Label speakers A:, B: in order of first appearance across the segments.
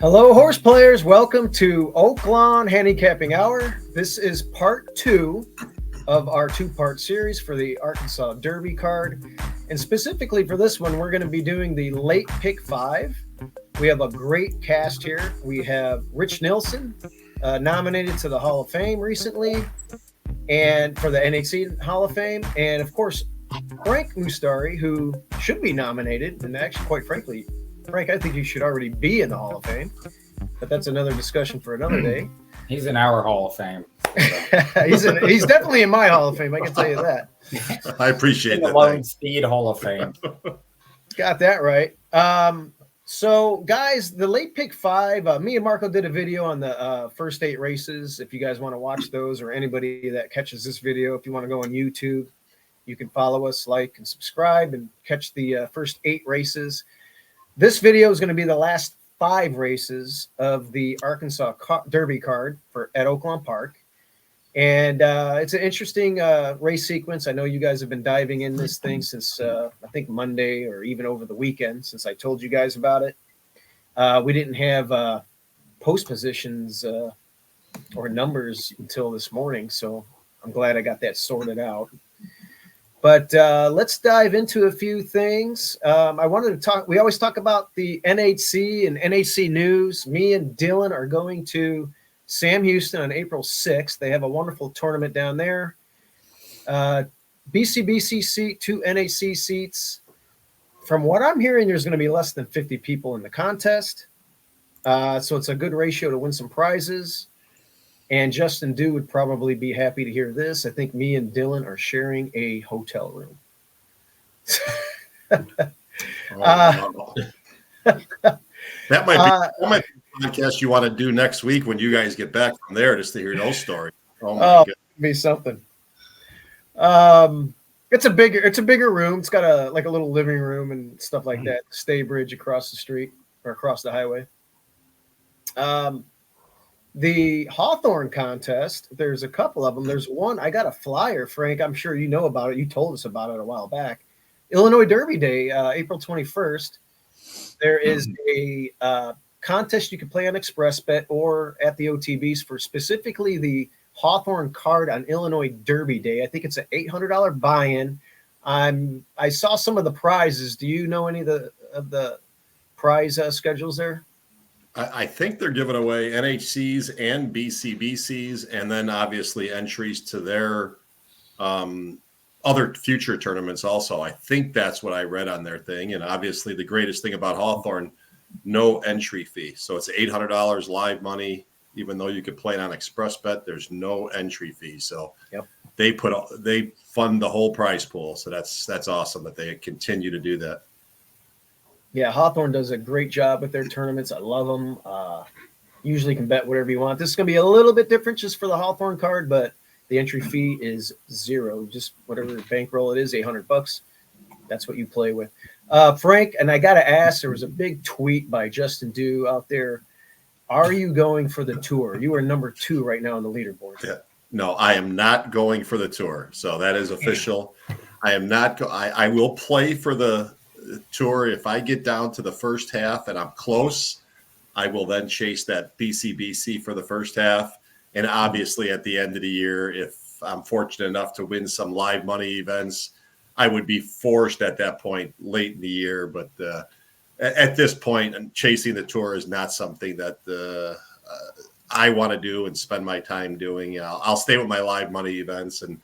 A: Hello, horse players. Welcome to Oaklawn Handicapping Hour. This is part 2 of our 2-part series for the Arkansas Derby card. And specifically for this one, we're going to be doing the late Pick-5. We have a great cast here. We have Rich Nilsson, nominated to the Hall of Fame recently, and for the NHC Hall of Fame. And of course, Frank Mustari, who should be nominated. And actually, quite frankly, Frank, I think you should already be in the Hall of Fame, but that's another discussion for another day.
B: He's in our Hall of Fame.
A: He's definitely in my Hall of Fame. I can tell you that.
C: I appreciate that.
B: Lone Speed Hall of Fame.
A: Got that right. So, guys, the late Pick-5. Me and Marco did a video on the first 8 races. If you guys want to watch those, or anybody that catches this video, if you want to go on YouTube, you can follow us, like, and subscribe, and catch the first 8 races. This video is going to be the last 5 races of the Arkansas Derby card at Oaklawn Park. And it's an interesting race sequence. I know you guys have been diving in this thing since, I think, Monday or even over the weekend since I told you guys about it. We didn't have post positions or numbers until this morning, so I'm glad I got that sorted out. But let's dive into a few things. I wanted to talk. We always talk about the NHC and NHC news. Me and Dylan are going to Sam Houston on April 6th. They have a wonderful tournament down there. BCBC seat, 2 NHC seats. From what I'm hearing, there's going to be less than 50 people in the contest. So it's a good ratio to win some prizes. And Justin Dew would probably be happy to hear this. I think me and Dylan are sharing a hotel room.
C: That might be a podcast you want to do next week when you guys get back from there, just to hear those stories. Oh my God.
A: Be something. It's a bigger room. It's got a little living room and stuff like that. Stay bridge across the street or across the highway. The Hawthorne contest, there's a couple of them. There's one, I got a flyer, Frank. I'm sure you know about it. You told us about it a while back. Illinois Derby Day, April 21st. There is a contest you can play on Express Bet or at the OTBs for specifically the Hawthorne card on Illinois Derby Day. I think it's an $800 buy-in. I saw some of the prizes. Do you know any of the prize schedules there?
C: I think they're giving away NHCs and BCBCs, and then obviously entries to their other future tournaments also. I think that's what I read on their thing. And obviously the greatest thing about Hawthorne, no entry fee. So it's $800 live money. Even though you could play it on Express Bet, there's no entry fee. So they fund the whole prize pool. So that's awesome that they continue to do that.
A: Yeah, Hawthorne does a great job with their tournaments. I love them. Usually can bet whatever you want. This is going to be a little bit different just for the Hawthorne card, but the entry fee is $0. Just whatever bankroll it is, $800. That's what you play with. Frank, and I got to ask, there was a big tweet by Justin Dew out there. Are you going for the tour? You are number 2 right now on the leaderboard.
C: Yeah. No, I am not going for the tour. So that is official. I am not. I will play for the tour. If I get down to the first half and I'm close, I will then chase that BCBC for the first half. And obviously at the end of the year, if I'm fortunate enough to win some live money events, I would be forced at that point late in the year. But at this point, chasing the tour is not something that I want to do and spend my time doing. I'll stay with my live money events. And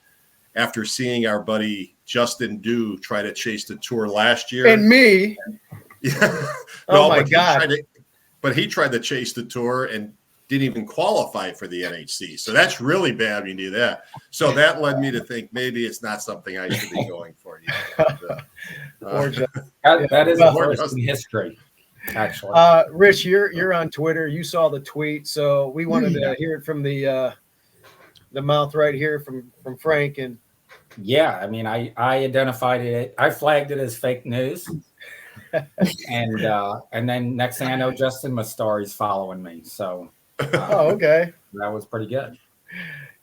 C: after seeing our buddy Justin Dew try to chase the tour last year.
A: And me.
C: Yeah.
A: Oh, my God.
C: But he tried to chase the tour and didn't even qualify for the NHC. So that's really bad when you do that. So that led me to think maybe it's not something I should be going for.
B: That is a first in history, actually.
A: Rich, you're on Twitter. You saw the tweet. So we wanted to hear it from the mouth right here from Frank. And
B: yeah, I mean, I identified it. I flagged it as fake news. and then next thing I know, Justin Mustari's following me. So
A: okay.
B: That was pretty good.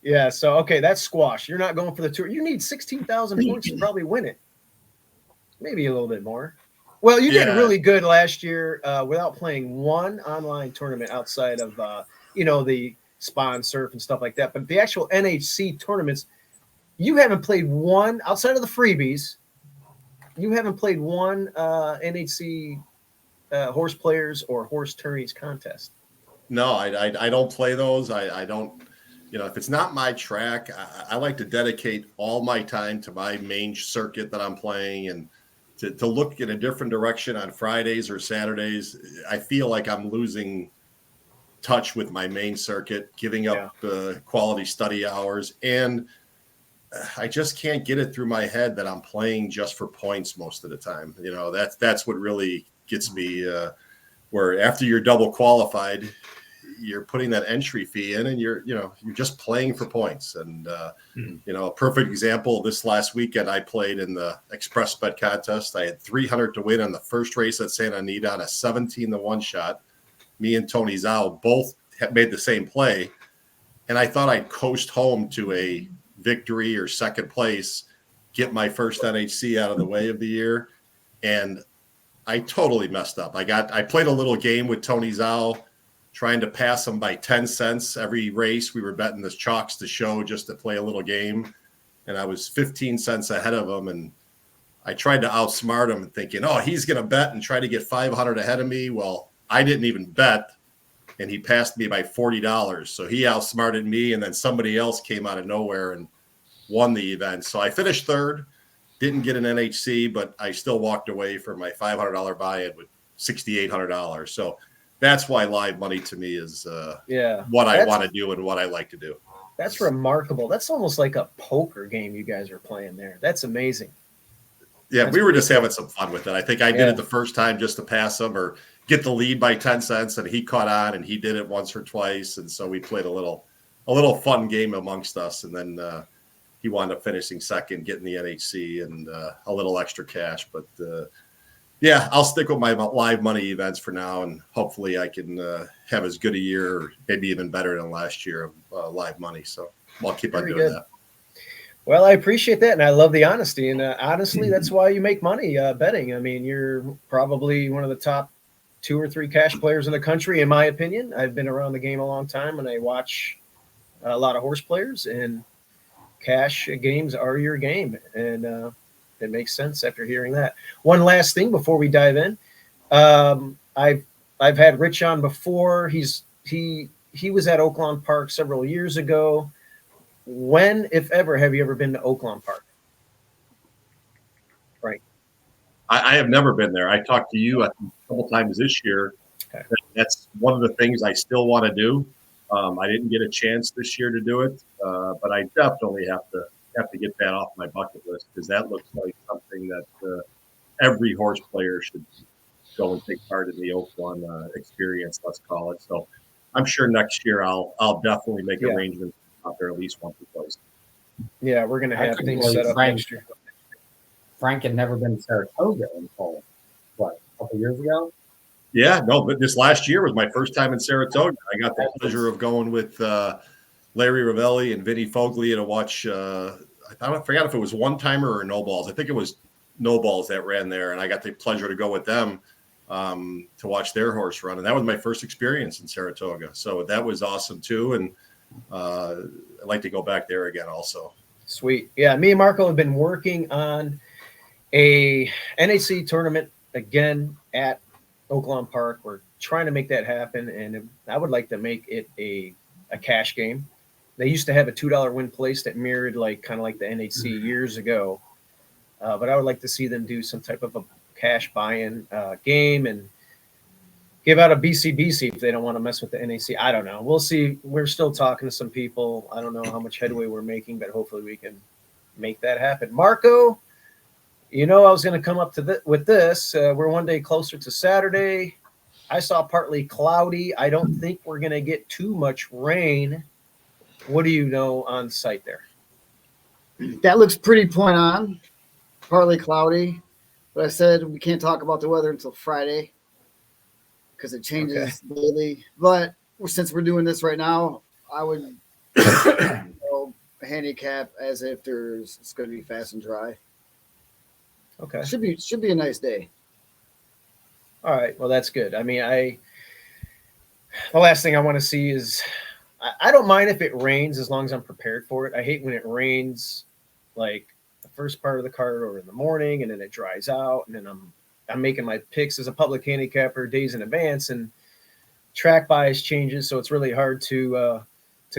A: Yeah, so okay, that's squash. You're not going for the tour. You need 16,000 points to probably win it. Maybe a little bit more. Well, you did
C: Yeah.
A: really good last year without playing one online tournament outside of the Spawn Surf and stuff like that. But the actual NHC tournaments, you haven't played one outside of the freebies. You haven't played one NHC horse players or horse tourneys contest.
C: No, I don't play those. I don't, if it's not my track, I like to dedicate all my time to my main circuit that I'm playing, and to look in a different direction on Fridays or Saturdays. I feel like I'm losing touch with my main circuit, giving up quality study hours, and I just can't get it through my head that I'm playing just for points most of the time. That's what really gets me. Where after you're double qualified, you're putting that entry fee in, and you're just playing for points. And a perfect example, this last weekend I played in the Express Bet contest. I had 300 to win on the first race at Santa Anita on a 17-1 shot. Me and Tony Zhao both made the same play, and I thought I'd coast home to a victory or second place, get my first NHC out of the way of the year, and I totally messed up. I played a little game with Tony Zhao, trying to pass him by 10 cents every race. We were betting the chalks to show just to play a little game, and I was 15 cents ahead of him, and I tried to outsmart him thinking, oh, he's going to bet and try to get 500 ahead of me. Well, I didn't even bet, and he passed me by $40. So he outsmarted me, and then somebody else came out of nowhere and won the event. So I finished third, didn't get an NHC, but I still walked away from my $500 buy-in with $6,800. So that's why live money to me is what I want to do and what I like to do.
A: That's remarkable. That's almost like a poker game you guys are playing there. That's amazing.
C: Yeah, we were just having some fun with it. I think I did it the first time just to pass him or get the lead by 10 cents, and he caught on, and he did it once or twice. And so we played a little fun game amongst us. And then he wound up finishing second, getting the NHC and a little extra cash. But I'll stick with my live money events for now, and hopefully I can have as good a year, or maybe even better than last year of live money. So I'll keep on doing that.
A: Well, I appreciate that, and I love the honesty. And honestly, that's why you make money betting. I mean, you're probably one of the top 2 or 3 cash players in the country, in my opinion. I've been around the game a long time, and I watch a lot of horse players, and cash games are your game. And it makes sense after hearing that. One last thing before we dive in. I've had Rich on before. He was at Oaklawn Park several years ago. When, if ever, have you ever been to Oaklawn Park? Right.
C: I have never been there. I talked to you a couple times this year. Okay. That's one of the things I still want to do. I didn't get a chance this year to do it, but I definitely have to get that off my bucket list, because that looks like something that every horse player should go and take part in the Oaklawn experience, let's call it. So I'm sure next year I'll definitely make arrangements out there at least once or twice.
A: Yeah, we're going to have things set up next year.
B: Frank had never been to Saratoga until, a couple years ago?
C: Yeah, no, but this last year was my first time in Saratoga. I got the pleasure of going with Larry Ravelli and Vinny Foglia to watch, I forgot if it was one timer or no balls. I think it was no balls that ran there, and I got the pleasure to go with them to watch their horse run. And that was my first experience in Saratoga. So that was awesome too. And I'd like to go back there again also.
A: Sweet. Yeah, me and Marco have been working on a NHC tournament again at Oaklawn Park. We're trying to make that happen, and I would like to make it a cash game. They used to have a $2 win place that mirrored kind of like the NHC years ago, but I would like to see them do some type of a cash buy-in game and give out a BCBC if they don't want to mess with the NHC. I don't know. We'll see. We're still talking to some people. I don't know how much headway we're making, but hopefully we can make that happen. Marco, I was going to come up with this. We're one day closer to Saturday. I saw partly cloudy. I don't think we're going to get too much rain. What do you know on site there?
D: That looks pretty point on. Partly cloudy. But I said we can't talk about the weather until Friday because it changes daily. But since we're doing this right now, I would handicap as if it's going to be fast and dry.
A: Okay.
D: Should be a nice day.
A: All right. Well, that's good. I mean, the last thing I want to see is I don't mind if it rains as long as I'm prepared for it. I hate when it rains like the first part of the card or in the morning and then it dries out and then I'm making my picks as a public handicapper days in advance and track bias changes, so it's really hard to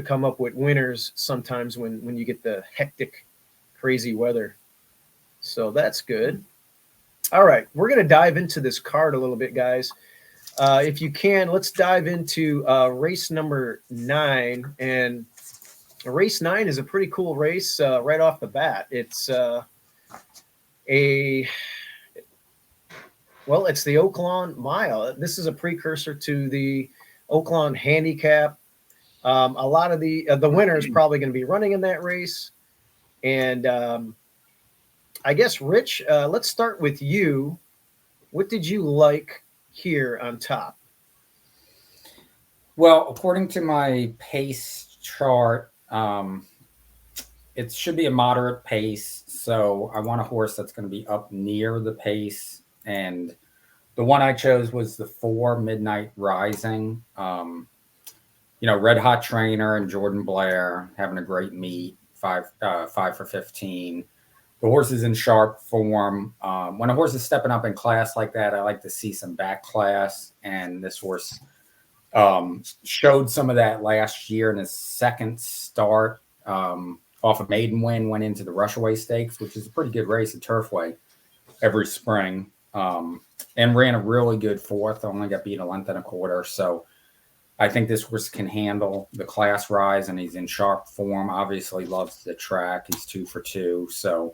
A: come up with winners sometimes when you get the hectic, crazy weather. So that's good. All right, we're going to dive into this card a little bit, guys. If you can, let's dive into race number 9. And race 9 is a pretty cool race right off the bat. It's it's the Oaklawn Mile. This is a precursor to the Oaklawn Handicap. A lot of the winner is probably going to be running in that race. And I guess, Rich, let's start with you. What did you like here on top?
B: Well, according to my pace chart, it should be a moderate pace. So I want a horse that's going to be up near the pace. And the one I chose was the 4 Midnight Rising. Red Hot Trainer and Jordan Blair having a great meet, 5 for 15. The horse is in sharp form. When a horse is stepping up in class like that, I like to see some back class. And this horse showed some of that last year in his second start. Off a maiden win, went into the Rushaway Stakes, which is a pretty good race at Turfway every spring. And ran a really good 4th. Only got beat a length and a quarter. So I think this horse can handle the class rise, and he's in sharp form. Obviously loves the track. He's 2 for 2. So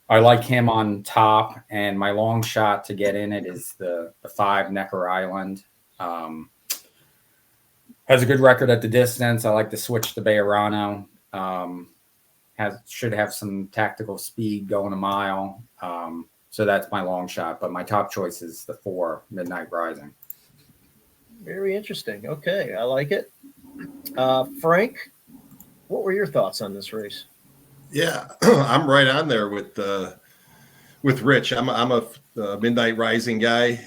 B: I like him on top. And my long shot to get in it is the 5 Necker Island. Has a good record at the distance. I like to switch to Bejarano. Should have some tactical speed going a mile. So that's my long shot. But my top choice is the 4 Midnight Rising.
A: Very interesting. Okay, I like it. Frank, what were your thoughts on this race?
C: Yeah, I'm right on there with Rich. I'm a Midnight Rising guy.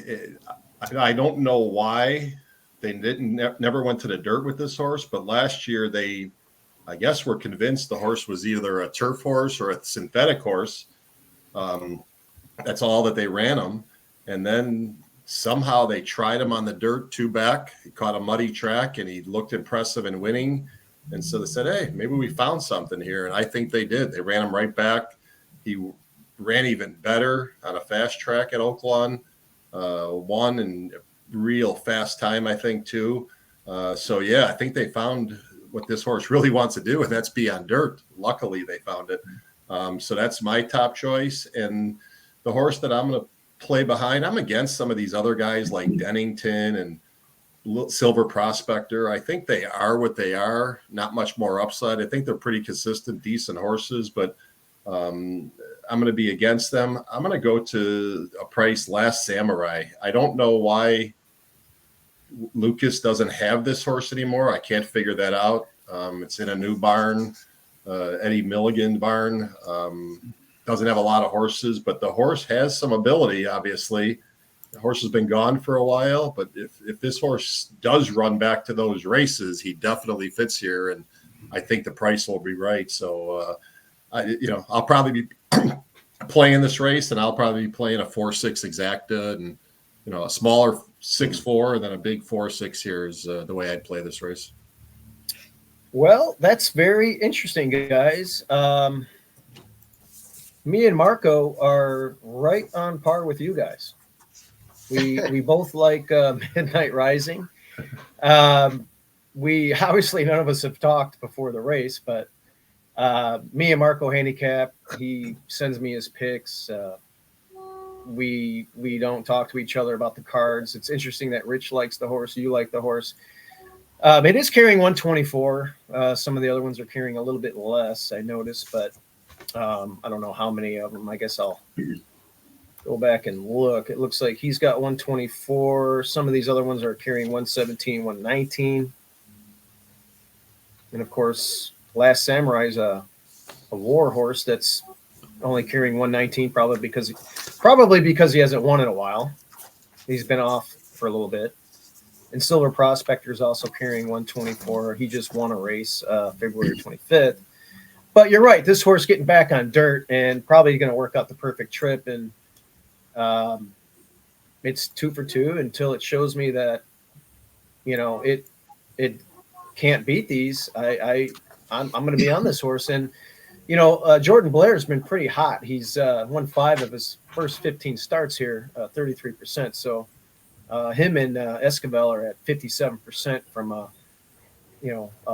C: I don't know why they never went to the dirt with this horse, but last year they, I guess, were convinced the horse was either a turf horse or a synthetic horse. That's all that they ran him, and then somehow they tried him on the dirt 2 back. He caught a muddy track, and he looked impressive in winning. And so they said, hey, maybe we found something here. And I think they did. They ran him right back. He ran even better on a fast track at Oaklawn. Won in real fast time, I think, too. So, yeah, I think they found what this horse really wants to do, and that's be on dirt. Luckily, they found it. So that's my top choice. And the horse that I'm going to play behind, I'm against some of these other guys like Dennington and Silver Prospector. I think they are what they are, not much more upside. I think they're pretty consistent, decent horses, but I'm going to be against them. I'm going to go to a price Last Samurai. I don't know why Lucas doesn't have this horse anymore. I can't figure that out. It's in a new barn, Eddie Milligan barn. Doesn't have a lot of horses, but the horse has some ability, obviously. The horse has been gone for a while, but if this horse does run back to those races, he definitely fits here, and I think the price will be right. So, I'll probably be playing this race, and I'll probably be playing a 4-6 exacta, and a smaller 6-4, and then a big 4-6 here is the way I'd play this race.
A: Well, that's very interesting, guys. Me and Marco are right on par with you guys. We both like Midnight Rising. We obviously, none of us have talked before the race, but me and Marco handicap. He sends me his picks. We don't talk to each other about the cards. It's interesting that Rich likes the horse. You like the horse. It is carrying 124. Some of the other ones are carrying a little bit less, I noticed, but I don't know how many of them. I guess I'll go back and look. It looks like he's got 124. Some of these other ones are carrying 117, 119. And of course, Last Samurai is a war horse that's only carrying 119, probably because he hasn't won in a while. He's been off for a little bit. And Silver Prospector is also carrying 124. He just won a race February 25th. But you're right. This horse getting back on dirt and probably going to work out the perfect trip. And it's 2 for 2 until it shows me that, you know, it can't beat these. I'm going to be on this horse. And, you know, Jordan Blair's been pretty hot. He's won 5 of his first 15 starts here, 33%. So him and Esquivel are at 57% from a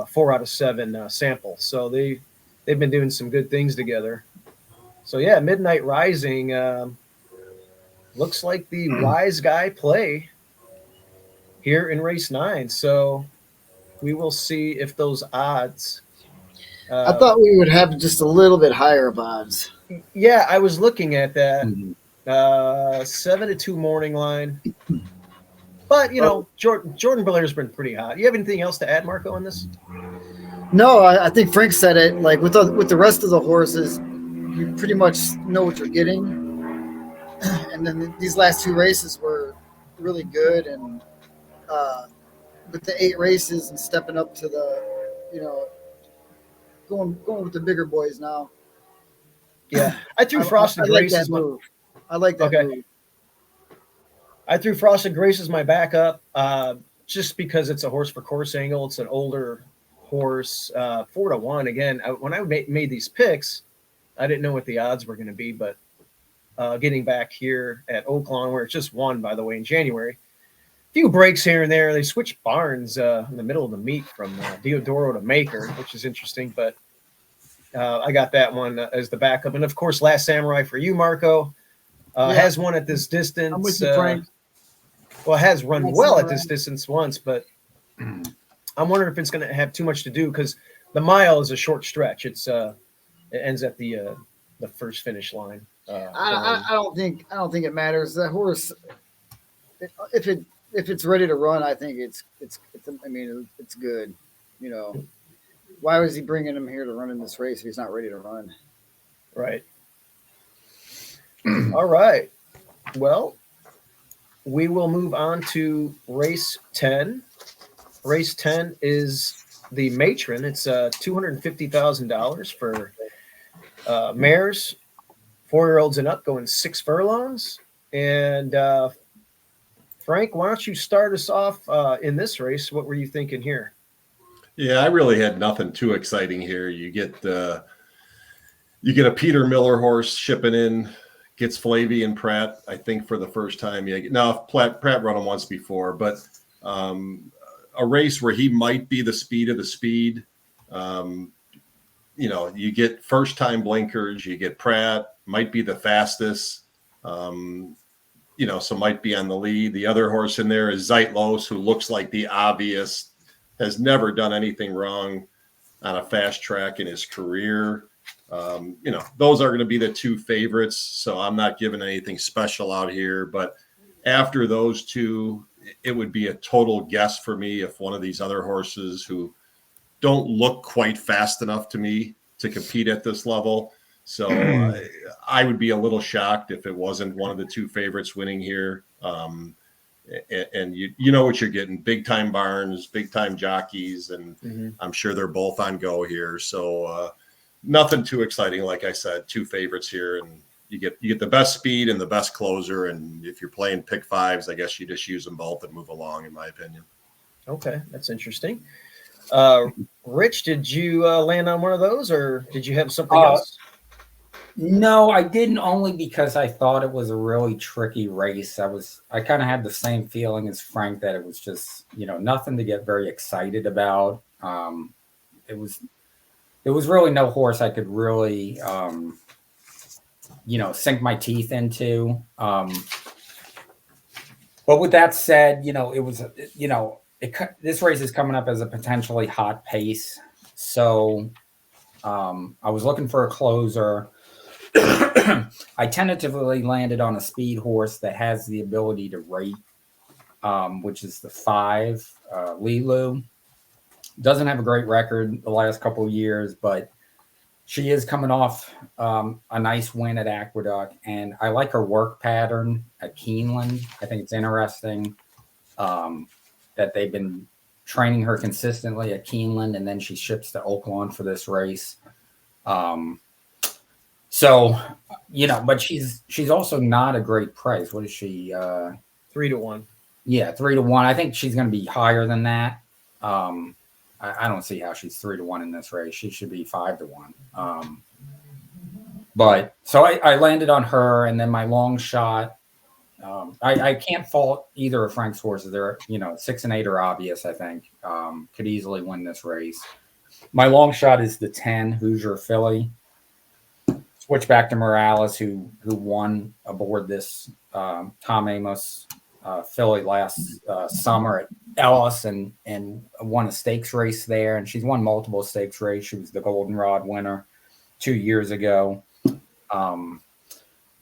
A: 4 out of 7 sample. So they've been doing some good things together. So yeah, Midnight Rising looks like the wise guy play here in race 9. So we will see if those odds.
D: I thought we would have just a little bit higher of odds.
A: Yeah, I was looking at that 7-2 morning line. But you know, Jordan Blair's been pretty hot. You have anything else to add, Marco, on this?
D: No, I think Frank said it. Like with the rest of the horses, you pretty much know what you're getting. And then these last 2 races were really good, and with the 8 races and stepping up to the, you know, going with the bigger boys now.
A: Yeah, I threw Frosted Grace as my
D: move. I like that move.
A: I threw Frosted Grace as my backup just because it's a horse for course angle. It's an older horse, 4-1. Again, when I made these picks, I didn't know what the odds were going to be, but getting back here at Oaklawn, where it's just won, by the way, in January, a few breaks here and there. They switched barns in the middle of the meet from Diodoro to Maker, which is interesting, but I got that one as the backup. And, of course, Last Samurai for you, Marco, has won at this distance.
D: I'm with you, Frank.
A: Well, has run well at this distance once, but I'm wondering if it's going to have too much to do because the mile is a short stretch. It ends at the first finish line.
D: I don't think it matters. The horse, if it's ready to run, I think it's good. You know, why was he bringing him here to run in this race if he's not ready to run?
A: Right. All right. Well, we will move on to race 10. Race 10 is the Matron. It's $250,000 for mares, 4-year-olds and up, going 6 furlongs. And Frank, why don't you start us off in this race? What were you thinking here?
C: Yeah, I really had nothing too exciting here. You get a Peter Miller horse shipping in. Gets Flavy and Pratt, I think, for the first time. Yeah, now Pratt run him once before, but a race where he might be the speed of the speed. You know, you get first-time blinkers. You get Pratt, might be the fastest. You know, so might be on the lead. The other horse in there is Zeitlos, who looks like the obvious, has never done anything wrong on a fast track in his career. You know, those are going to be the 2 favorites. So I'm not giving anything special out here, but after those 2, it would be a total guess for me if one of these other horses who don't look quite fast enough to me to compete at this level. So I would be a little shocked if it wasn't one of the 2 favorites winning here. And you know what you're getting: big time barns, big time jockeys, and I'm sure they're both on go here. So nothing too exciting. Like I said, 2 favorites here, and you get the best speed and the best closer. And if you're playing pick-5s, I guess you just use them both and move along, in my opinion.
A: Okay, that's interesting. Rich, did you land on one of those, or did you have something else?
B: No, I didn't, only because I thought it was a really tricky race. I kind of had the same feeling as Frank, that it was just, you know, nothing to get very excited about. It was really no horse I could really, you know, sink my teeth into. But with that said, you know, it was, you know, this race is coming up as a potentially hot pace. So I was looking for a closer. I tentatively landed on a speed horse that has the ability to rate, which is the 5, Lilu. Doesn't have a great record the last couple of years, but She is coming off a nice win at Aqueduct, and I like her work pattern at Keeneland. I think it's interesting that they've been training her consistently at Keeneland, and then she ships to Oaklawn for this race. So, but she's also not a great price. What is she?
A: 3 to 1.
B: Yeah, 3 to 1. I think she's going to be higher than that. I don't see how she's 3 to 1 in this race. She should be 5 to 1. But so I landed on her, and then my long shot. I can't fault either of Frank's horses. They're 6 and 8 are obvious. I think could easily win this race. My long shot is the 10 Hoosier Filly. Switch back to Morales, who won aboard this Tom Amos filly last summer at Ellis and won a stakes race there. And she's won multiple stakes race. She was the Goldenrod winner 2 years ago.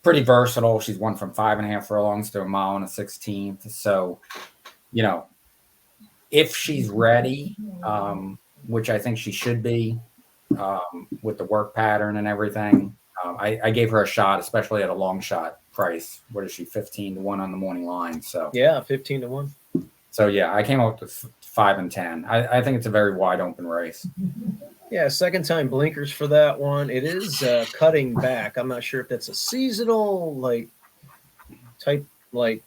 B: Pretty versatile. She's won from 5.5 furlongs to a mile and a 16th. So, if she's ready, which I think she should be with the work pattern and everything, I gave her a shot, especially at a long shot price. What is she, 15 to 1 on the morning line? So
A: yeah, 15 to 1.
B: So yeah, I came up with 5 and 10. I think it's a very wide open race.
A: Yeah, second time blinkers for that one. It is cutting back. I'm not sure if that's a seasonal type,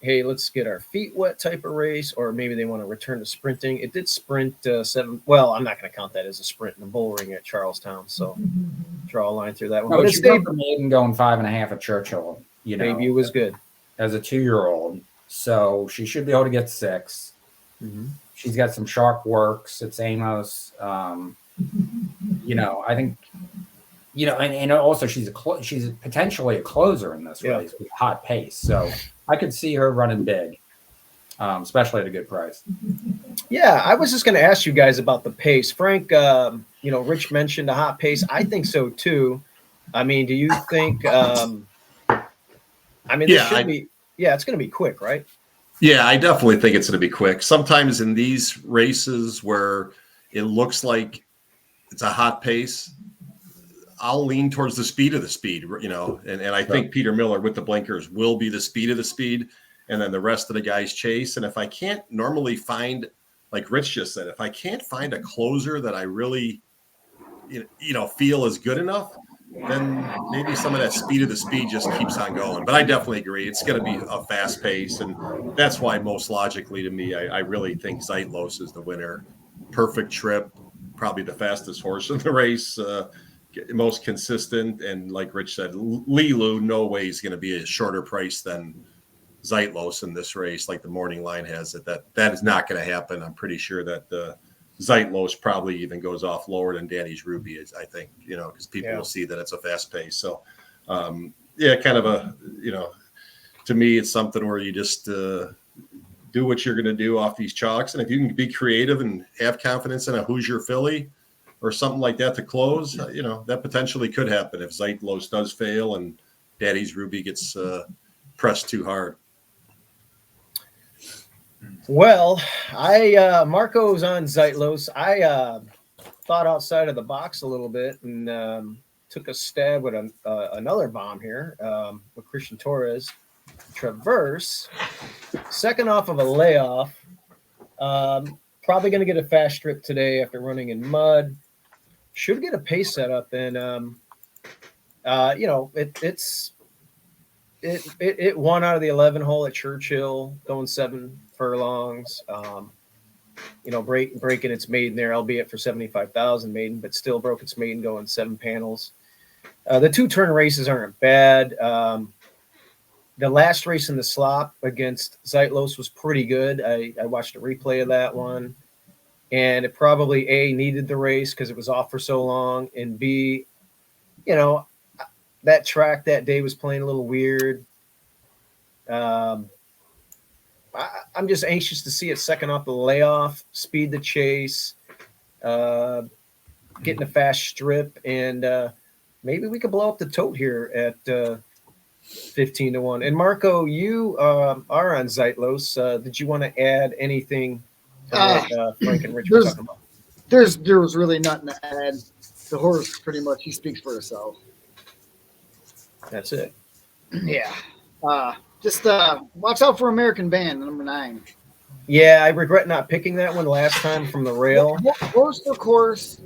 A: hey, let's get our feet wet type of race, or maybe they want to return to sprinting. It did sprint 7. Well, I'm not going to count that as a sprint in the bull ring at Charlestown. So draw a line through that one.
B: No, but she stayed maiden going 5.5 at Churchill.
A: Debut was good
B: as a 2-year-old, so she should be able to get 6.
A: Mm-hmm.
B: She's got some sharp works. It's Amos. I think, and also she's potentially a closer in this race with hot pace. So I could see her running big, especially at a good price.
A: Yeah, I was just going to ask you guys about the pace. Frank, Rich mentioned a hot pace. I think so too. I mean, do you think? It's going to be quick, right?
C: Yeah, I definitely think it's going to be quick. Sometimes in these races where it looks like it's a hot pace, I'll lean towards the speed of the speed, and I think Peter Miller with the blinkers will be the speed of the speed, and then the rest of the guys chase. And if I can't normally find, like Rich just said, if I can't find a closer that I really, feel is good enough, then maybe some of that speed of the speed just keeps on going. But I definitely agree. It's going to be a fast pace. And that's why most logically to me, I really think Zeitlos is the winner. Perfect trip, probably the fastest horse in the race, most consistent. And like Rich said, Lilu, no way he's going to be a shorter price than Zeitlos in this race, like the morning line has it. That is not going to happen. I'm pretty sure that the Zeitlos probably even goes off lower than Danny's Ruby is, I think, because people will see that it's a fast pace. So, kind of to me, it's something where you just do what you're going to do off these chalks. And if you can be creative and have confidence in a Hoosier Filly or something like that to close, that potentially could happen if Zeitlos does fail and Daddy's Ruby gets pressed too hard.
A: Well, Marco's on Zeitlos. I thought outside of the box a little bit and took a stab with another bomb here with Christian Torres. Traverse, second off of a layoff. Probably going to get a fast strip today after running in mud. Should get a pace set up, and it won out of the 11 hole at Churchill, going 7 furlongs. Breaking its maiden there, albeit for 75,000 maiden, but still broke its maiden going 7 panels. The 2-turn races aren't bad. The last race in the slop against Zeitlos was pretty good. I watched a replay of that one, and it probably A, needed the race because it was off for so long, and B, that track that day was playing a little weird. I'm just anxious to see it second off the layoff, speed the chase, getting a fast strip, and maybe we could blow up the tote here at 15 to 1. And Marco, you are on Zeitlos. Did you want to add anything to what Frank and Rich were talking about?
D: There was really nothing to add. the horse pretty much he speaks for herself.
A: That's it.
D: Yeah. Just watch out for American Band, number 9.
A: Yeah, I regret not picking that one last time from the rail.
D: Horse for course,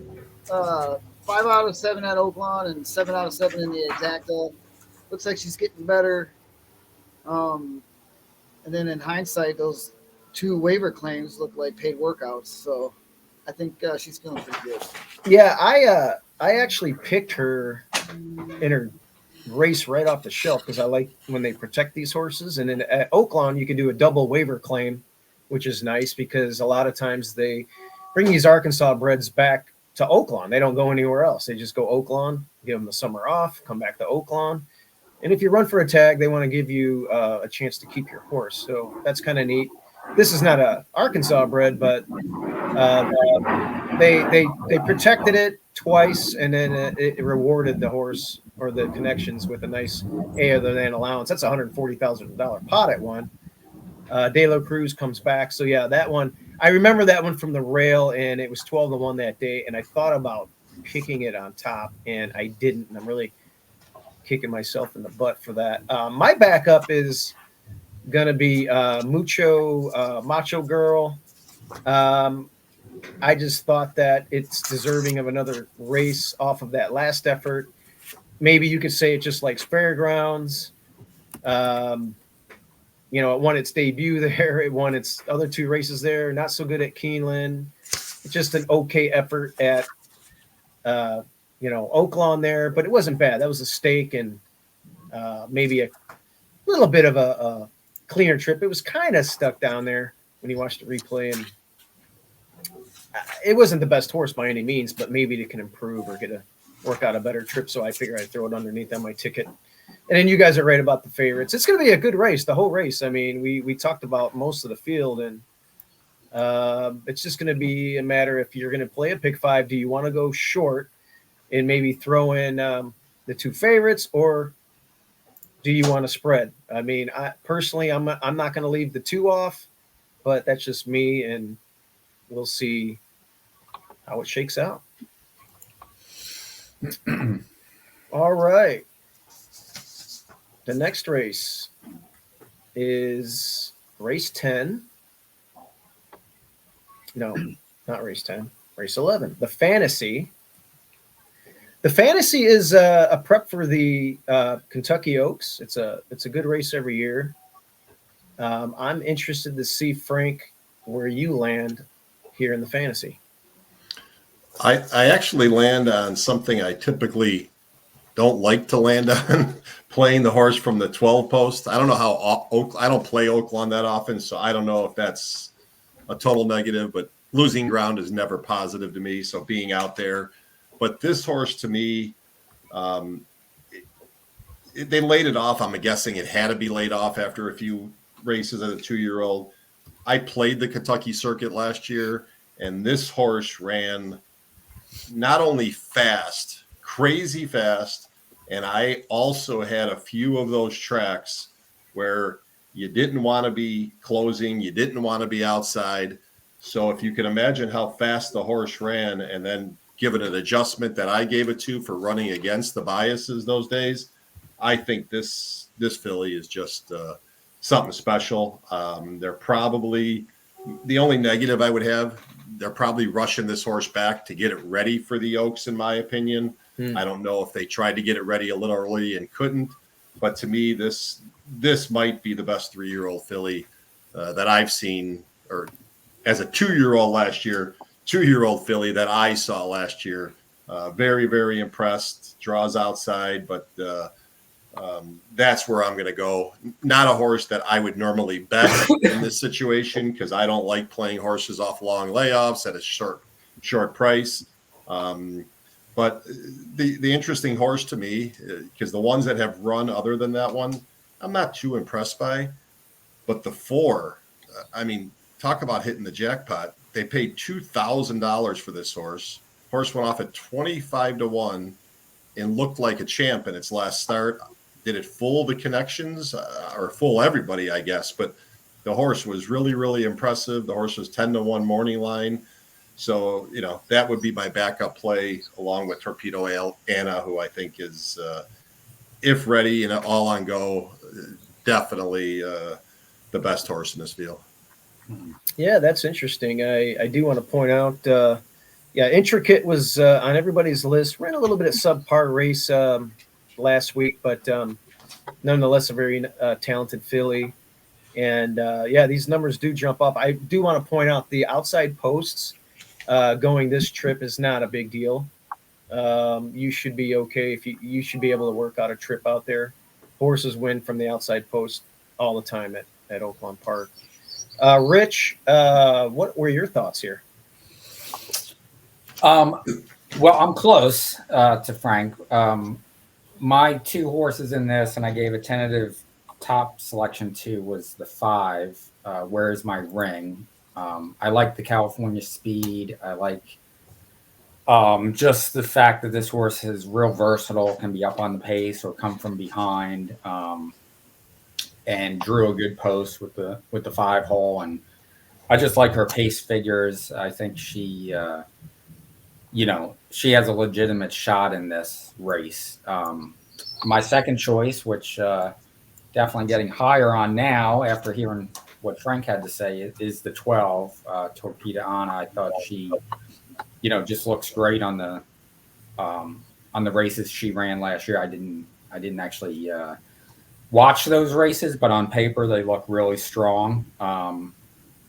D: 5 out of 7 at Oaklawn and 7 out of 7 in the exacta. Looks like she's getting better. And then in hindsight, those 2 waiver claims look like paid workouts. So I think she's feeling pretty good.
A: Yeah, I actually picked her in her race right off the shelf because I like when they protect these horses. And then at Oaklawn, you can do a double waiver claim, which is nice because a lot of times they bring these Arkansas breds back to Oaklawn. They don't go anywhere else. They just go Oaklawn, give them the summer off, come back to Oaklawn. And if you run for a tag, they want to give you a chance to keep your horse. So that's kind of neat. This is not a Arkansas bred, but they protected it twice, and then it rewarded the horse or the connections with a nice A other than allowance. That's a $140,000 pot at one. De La Cruz comes back. So yeah, that one, I remember that one from the rail, and it was 12-1 that day. And I thought about picking it on top, and I didn't. And I'm really kicking myself in the butt for that. My backup is going to be Macho Girl. I just thought that it's deserving of another race off of that last effort. Maybe you could say it just like Fairgrounds. It won its debut there. It won its other 2 races there. Not so good at Keeneland. Just an okay effort at, Oaklawn there, but it wasn't bad. That was a stake and maybe a little bit of a cleaner trip. It was kind of stuck down there when you watched the replay, and it wasn't the best horse by any means, but maybe it can improve or work out a better trip. So I figure I'd throw it underneath on my ticket. And then you guys are right about the favorites. It's going to be a good race, the whole race. I mean, we talked about most of the field, and it's just going to be a matter if you're going to play a Pick-5, do you want to go short and maybe throw in the 2 favorites, or do you want to spread? I mean, I'm not going to leave the 2 off, but that's just me, and we'll see how it shakes out. All right. The next race is race 10. No, not race 10. Race 11. The Fantasy. The Fantasy is a prep for the Kentucky Oaks. It's a good race every year. I'm interested to see, Frank, where you land here in the Fantasy.
C: I actually land on something I typically don't like to land on, playing the horse from the 12 post. I don't know how I don't play Oaklawn that often, so I don't know if that's a total negative, but losing ground is never positive to me. So being out there, but this horse to me, they laid it off. I'm guessing it had to be laid off after a few races as a 2-year-old. I played the Kentucky circuit last year, and this horse ran not only fast, crazy fast, and I also had a few of those tracks where you didn't want to be closing, you didn't want to be outside. So if you can imagine how fast the horse ran, and then give it an adjustment that I gave it to for running against the biases those days, I think this filly is just something special. They're probably the only negative I would have. They're probably rushing this horse back to get it ready for the Oaks, in my opinion. I don't know if they tried to get it ready a little early and couldn't, but to me, this might be the best 3-year-old filly that I've seen, or as a 2-year-old last year, 2-year-old filly that I saw last year. Very, very impressed. Draws outside, but that's where I'm going to go. Not a horse that I would normally bet in this situation, because I don't like playing horses off long layoffs at a short price. But the interesting horse to me, because the ones that have run other than that one, I'm not too impressed by. But the 4, I mean, talk about hitting the jackpot. They paid $2,000 for this horse. Horse went off at 25-1 and looked like a champ in its last start. Did it fool the connections or fool everybody, I guess? But the horse was really, really impressive. The horse was 10-1 morning line. So, that would be my backup play along with Torpedo Anna, who I think is, if ready and all on go, definitely the best horse in this field.
A: Yeah, that's interesting. I do want to point out, yeah, Intricate was on everybody's list. Ran a little bit of subpar race last week, but nonetheless a very talented filly. And yeah, these numbers do jump up. I do want to point out the outside posts going this trip is not a big deal. You should be okay if you should be able to work out a trip out there. Horses win from the outside post all the time at Oaklawn Park. Rich, what were your thoughts here?
B: Well, I'm close to Frank. My two horses in this, and I gave a tentative top selection to, was the 5. Where's My Ring? I like the California speed. I like just the fact that this horse is real versatile, can be up on the pace or come from behind, and drew a good post with the 5 hole. And I just like her pace figures. I think she, she has a legitimate shot in this race. My second choice, which definitely getting higher on now after hearing what Frank had to say, is the 12, Torpedo Anna. I thought she, just looks great on the races she ran last year. I didn't actually watch those races, but on paper they look really strong.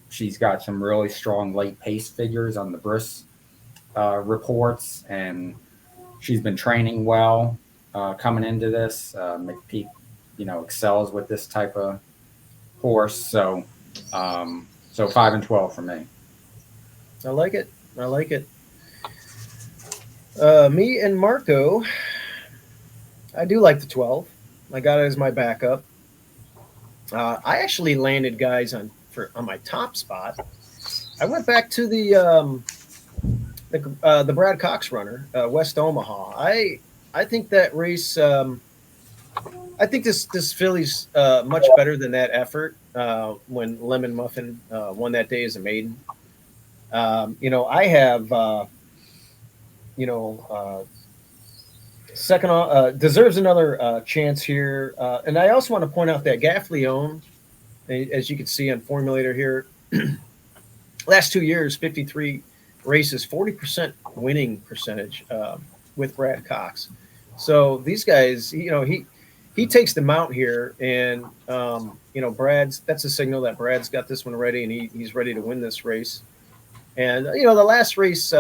B: She's got some really strong late pace figures on the Briss reports, and she's been training well coming into this. McPeak, excels with this type of horse. So 5 and 12 for me.
A: I like it. Me and Marco, I do like the 12. I got it as my backup. I actually landed guys on my top spot. I went back to the Brad Cox runner, West Omaha. I think that race. I think this filly's much better than that effort when Lemon Muffin won that day as a maiden. I have second deserves another chance here, and I also want to point out that Gaff Leone, as you can see on Formulator here, last 2 years, 53 races, 40% winning percentage with Brad Cox. So these guys, he takes the mount here, and that's a signal that Brad's got this one ready, and he's ready to win this race. And the last race,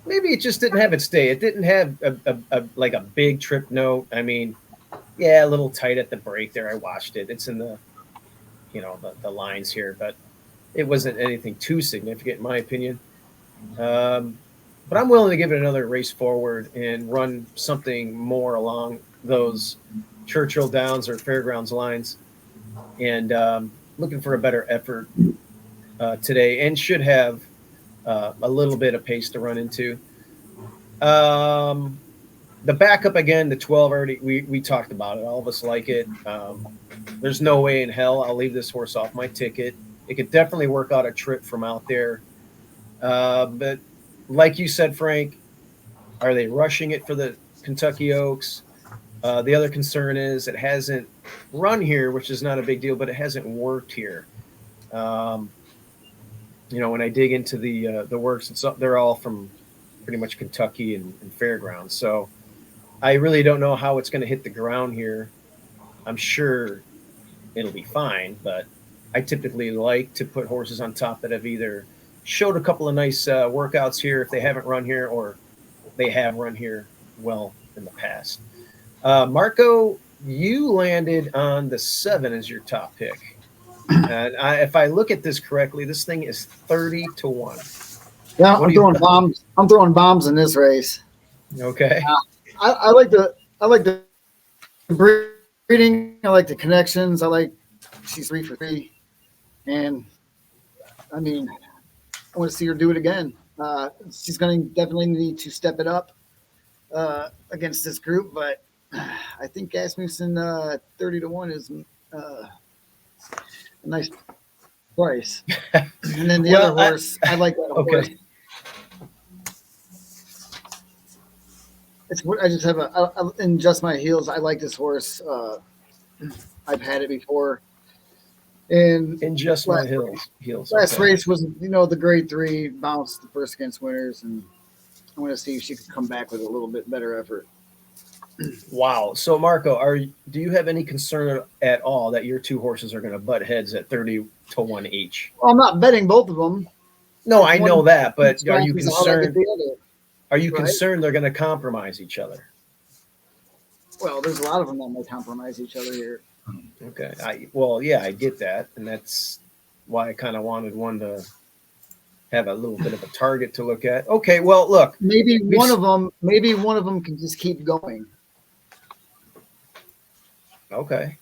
A: maybe it just didn't have its day. It didn't have a big trip note. I mean, yeah, a little tight at the break there. I watched it. It's in the lines here, but it wasn't anything too significant in my opinion. But I'm willing to give it another race forward and run something more along those Churchill Downs or Fairgrounds lines, and looking for a better effort today, and should have a little bit of pace to run into. The backup again, the 12 already, we talked about it. All of us like it. There's no way in hell I'll leave this horse off my ticket. It could definitely work out a trip from out there. But like you said, Frank, are they rushing it for the Kentucky Oaks? The other concern is it hasn't run here, which is not a big deal, but it hasn't worked here. When I dig into the works, they're all from pretty much Kentucky and Fairgrounds. So I really don't know how it's going to hit the ground here. I'm sure it'll be fine, but I typically like to put horses on top that have either showed a couple of nice workouts here if they haven't run here, or they have run here well in the past. Marco, you landed on the 7 as your top pick. And if I look at this correctly, this thing is 30-1.
D: Yeah, I'm throwing bombs. I'm throwing bombs in this race.
A: Okay.
D: I like the breeding. I like the connections. I like she's 3 for 3, and I mean, I want to see her do it again. She's going to definitely need to step it up against this group, but I think Asmussen 30-1 is a twice. And then the
A: Well,
D: other horse, I like that horse.
A: Okay.
D: I just have in Just My Heels. I like this horse. I've had it before. And
A: In Just My Heels.
D: last
A: Okay.
D: race was, the grade 3 bounce the first against winners, and I want to see if she could come back with a little bit better effort.
A: Wow. So Marco, do you have any concern at all that your two horses are going to butt heads at 30-1 each?
D: Well, I'm not betting both of them.
A: No, I know that, but are you
D: Scratches out, I get
A: concerned?
D: the other.
A: Are you
D: Right.
A: concerned they're going to compromise each other?
D: Well, there's a lot of them that may compromise each other here.
A: Okay. I get that, and that's why I kind of wanted one to have a little bit of a target to look at. Okay. Well, look.
D: Maybe one of them can just keep going.
A: Okay.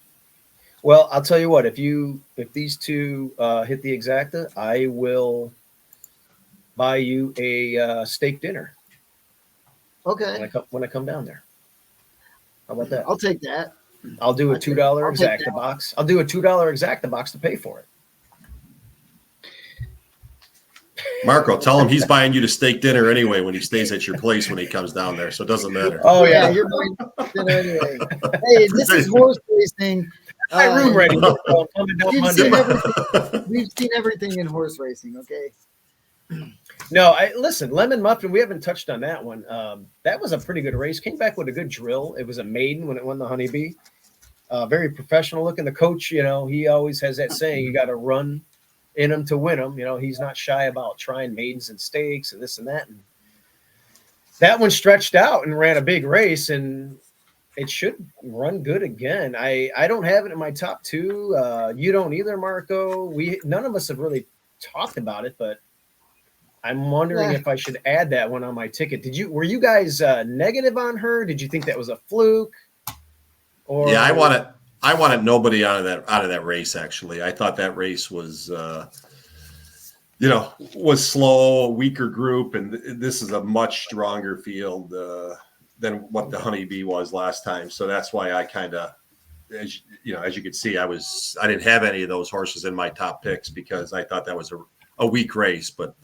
A: Well, I'll tell you what. If these two hit the exacta, I will buy you a steak dinner
D: Okay,
A: when I come down there. How about that?
D: I'll take that.
A: I'll do a $2
D: I'll take
A: exacta
D: that.
A: box. I'll do a $2 exacta box to pay for it.
C: Marco, tell him he's buying you the steak dinner anyway when he stays at your place when he comes down there, so it doesn't matter.
A: Oh yeah,
D: You're buying dinner anyway. Hey, this is horse racing.
A: my room ready.
D: We've seen everything in horse racing. Okay.
A: No, listen, Lemon Muffin. We haven't touched on that one. That was a pretty good race. Came back with a good drill. It was a maiden when it won the Honeybee. Very professional looking. The coach, he always has that saying: you got to run in him to win him. He's not shy about trying maidens and stakes and this and that. And that one stretched out and ran a big race, and it should run good again. I don't have it in my top two. You don't either, Marco. None of us have really talked about it, but I'm wondering if I should add that one on my ticket. Were you guys negative on her? Did you think that was a fluke? Or
C: Yeah, I wanted nobody out of that race. Actually, I thought that race was, was slow, a weaker group, and this is a much stronger field than what the Honeybee was last time. So that's why I kind of, as you could see, I didn't have any of those horses in my top picks because I thought that was a weak race. But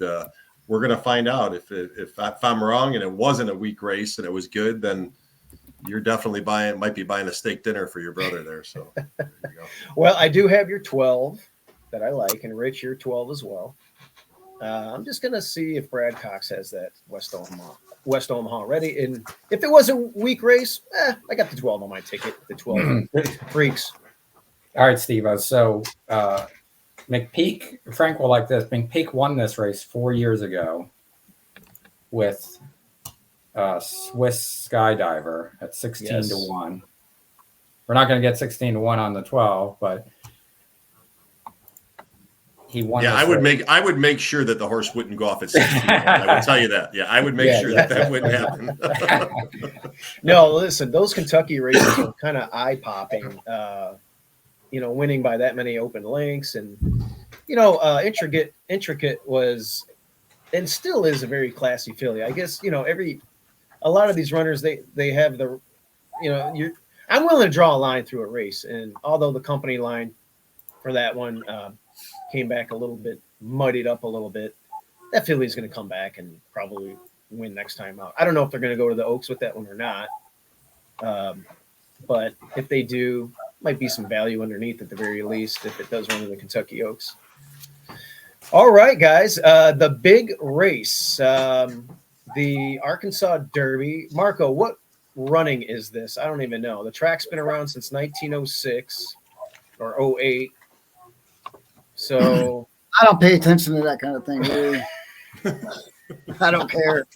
C: we're gonna find out if I'm wrong and it wasn't a weak race and it was good, then you're definitely might be buying a steak dinner for your brother there. So there you go.
A: Well, I do have your 12 that I like, and Rich, your 12 as well. I'm just gonna see if Brad Cox has that West Omaha ready. And if it was a weak race, I got the 12 on my ticket. The 12 freaks.
B: All right, Steve. So McPeak, Frank will like this. McPeak won this race 4 years ago with Swiss Skydiver at 16-1. We're not going to get 16-1 on the 12, but he won.
C: Yeah, I would make sure that the horse wouldn't go off at 16. I would tell you that. Yeah, I would make sure that wouldn't happen.
A: No, listen, those Kentucky races are kind of eye popping. Winning by that many open lengths, and Intricate was and still is a very classy filly. I guess a lot of these runners they have the I'm willing to draw a line through a race, and although the company line for that one came back a little bit, muddied up a little bit, that filly is going to come back and probably win next time out. I don't know if they're going to go to the Oaks with that one or not, but if they do, might be some value underneath at the very least if it does run to the Kentucky Oaks. All right, guys, the big race, the Arkansas Derby. Marco, what running is this? I don't even know. The track's been around since 1906 or 08. So
D: I don't pay attention to that kind of thing, really. I don't care.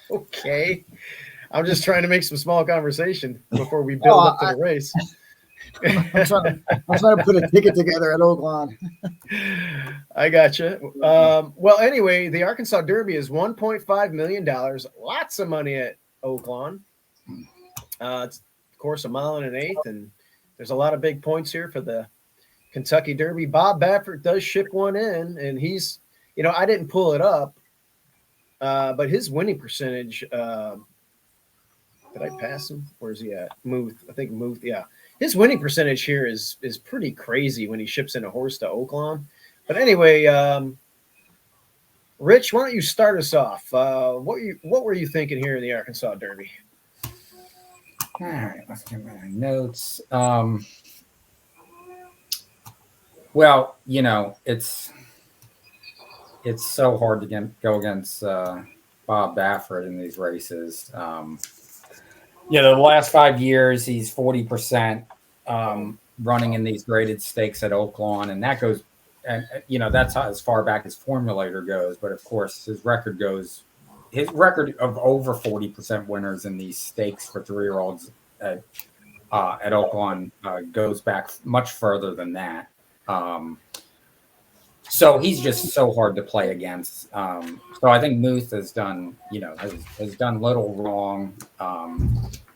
A: Okay. I'm just trying to make some small conversation before we build up to the race.
D: I'm trying to put a ticket together at Oaklawn.
A: I gotcha. Well, anyway, the Arkansas Derby is $1.5 million. Lots of money at Oaklawn. It's, of course, 1.1 miles, and there's a lot of big points here for the Kentucky Derby. Bob Baffert does ship one in, and he's, I didn't pull it up, but his winning percentage, did I pass him? Where's he at? Muth. I think Muth. Yeah. his winning percentage here is pretty crazy when he ships in a horse to Oaklawn. But anyway, Rich, why don't you start us off? What were you thinking here in the Arkansas Derby?
B: All right, let's get my notes. Well, it's so hard to go against Bob Baffert in these races. The last 5 years, he's 40% running in these graded stakes at Oaklawn, and that goes, and that's how, as far back as Formulator goes. But of course, his record of over 40% winners in these stakes for 3-year-olds at Oaklawn goes back much further than that. So he's just so hard to play against. So I think Muth has done little wrong.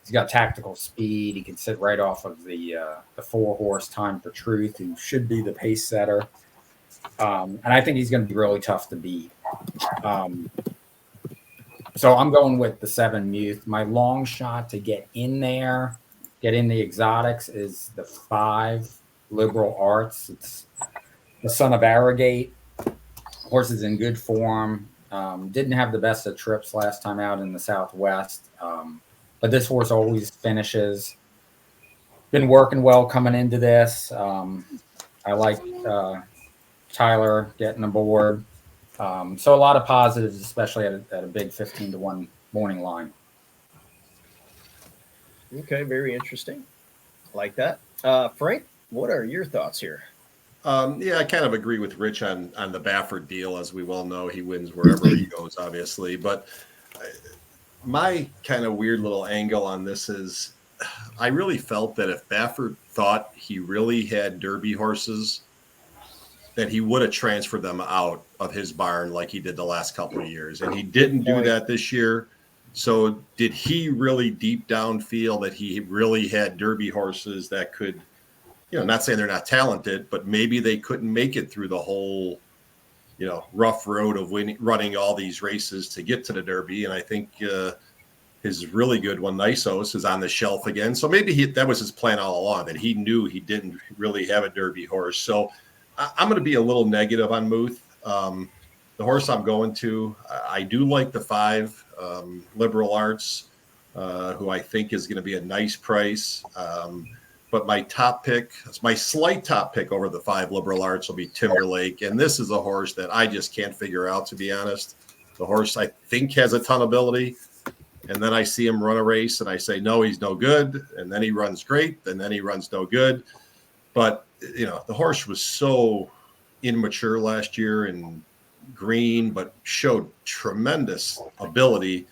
B: He's got tactical speed. He can sit right off of the 4-horse Time for Truth, who should be the pace setter. And I think he's going to be really tough to beat. So I'm going with the 7 Muth. My long shot to get in the exotics, is the 5 Liberal Arts. It's the son of Arrogate. Horse is in good form. Didn't have the best of trips last time out in the Southwest. But this horse always finishes. Been working well coming into this. I like Tyler getting aboard. So a lot of positives, especially at a big 15-1 morning line.
A: Okay, very interesting. Like that. Frank, what are your thoughts here?
C: I kind of agree with Rich on the Baffert deal. As we well know, he wins wherever he goes, obviously. But my kind of weird little angle on this is, I really felt that if Baffert thought he really had Derby horses, that he would have transferred them out of his barn like he did the last couple of years. And he didn't do that this year. So did he really deep down feel that he really had Derby horses that could, not saying they're not talented, but maybe they couldn't make it through the whole, rough road of running all these races to get to the Derby. And I think his really good one, Nisos, is on the shelf again. So maybe that was his plan all along, that he knew he didn't really have a Derby horse. So I'm going to be a little negative on Muth. The horse I'm going to, I do like the 5 Liberal Arts, who I think is going to be a nice price. But my slight top pick over the 5 Liberal Arts will be Timberlake. And this is a horse that I just can't figure out, to be honest. The horse I think has a ton of ability. And then I see him run a race and I say, no, he's no good. And then he runs great. And then he runs no good. But, the horse was so immature last year and green, but showed tremendous ability.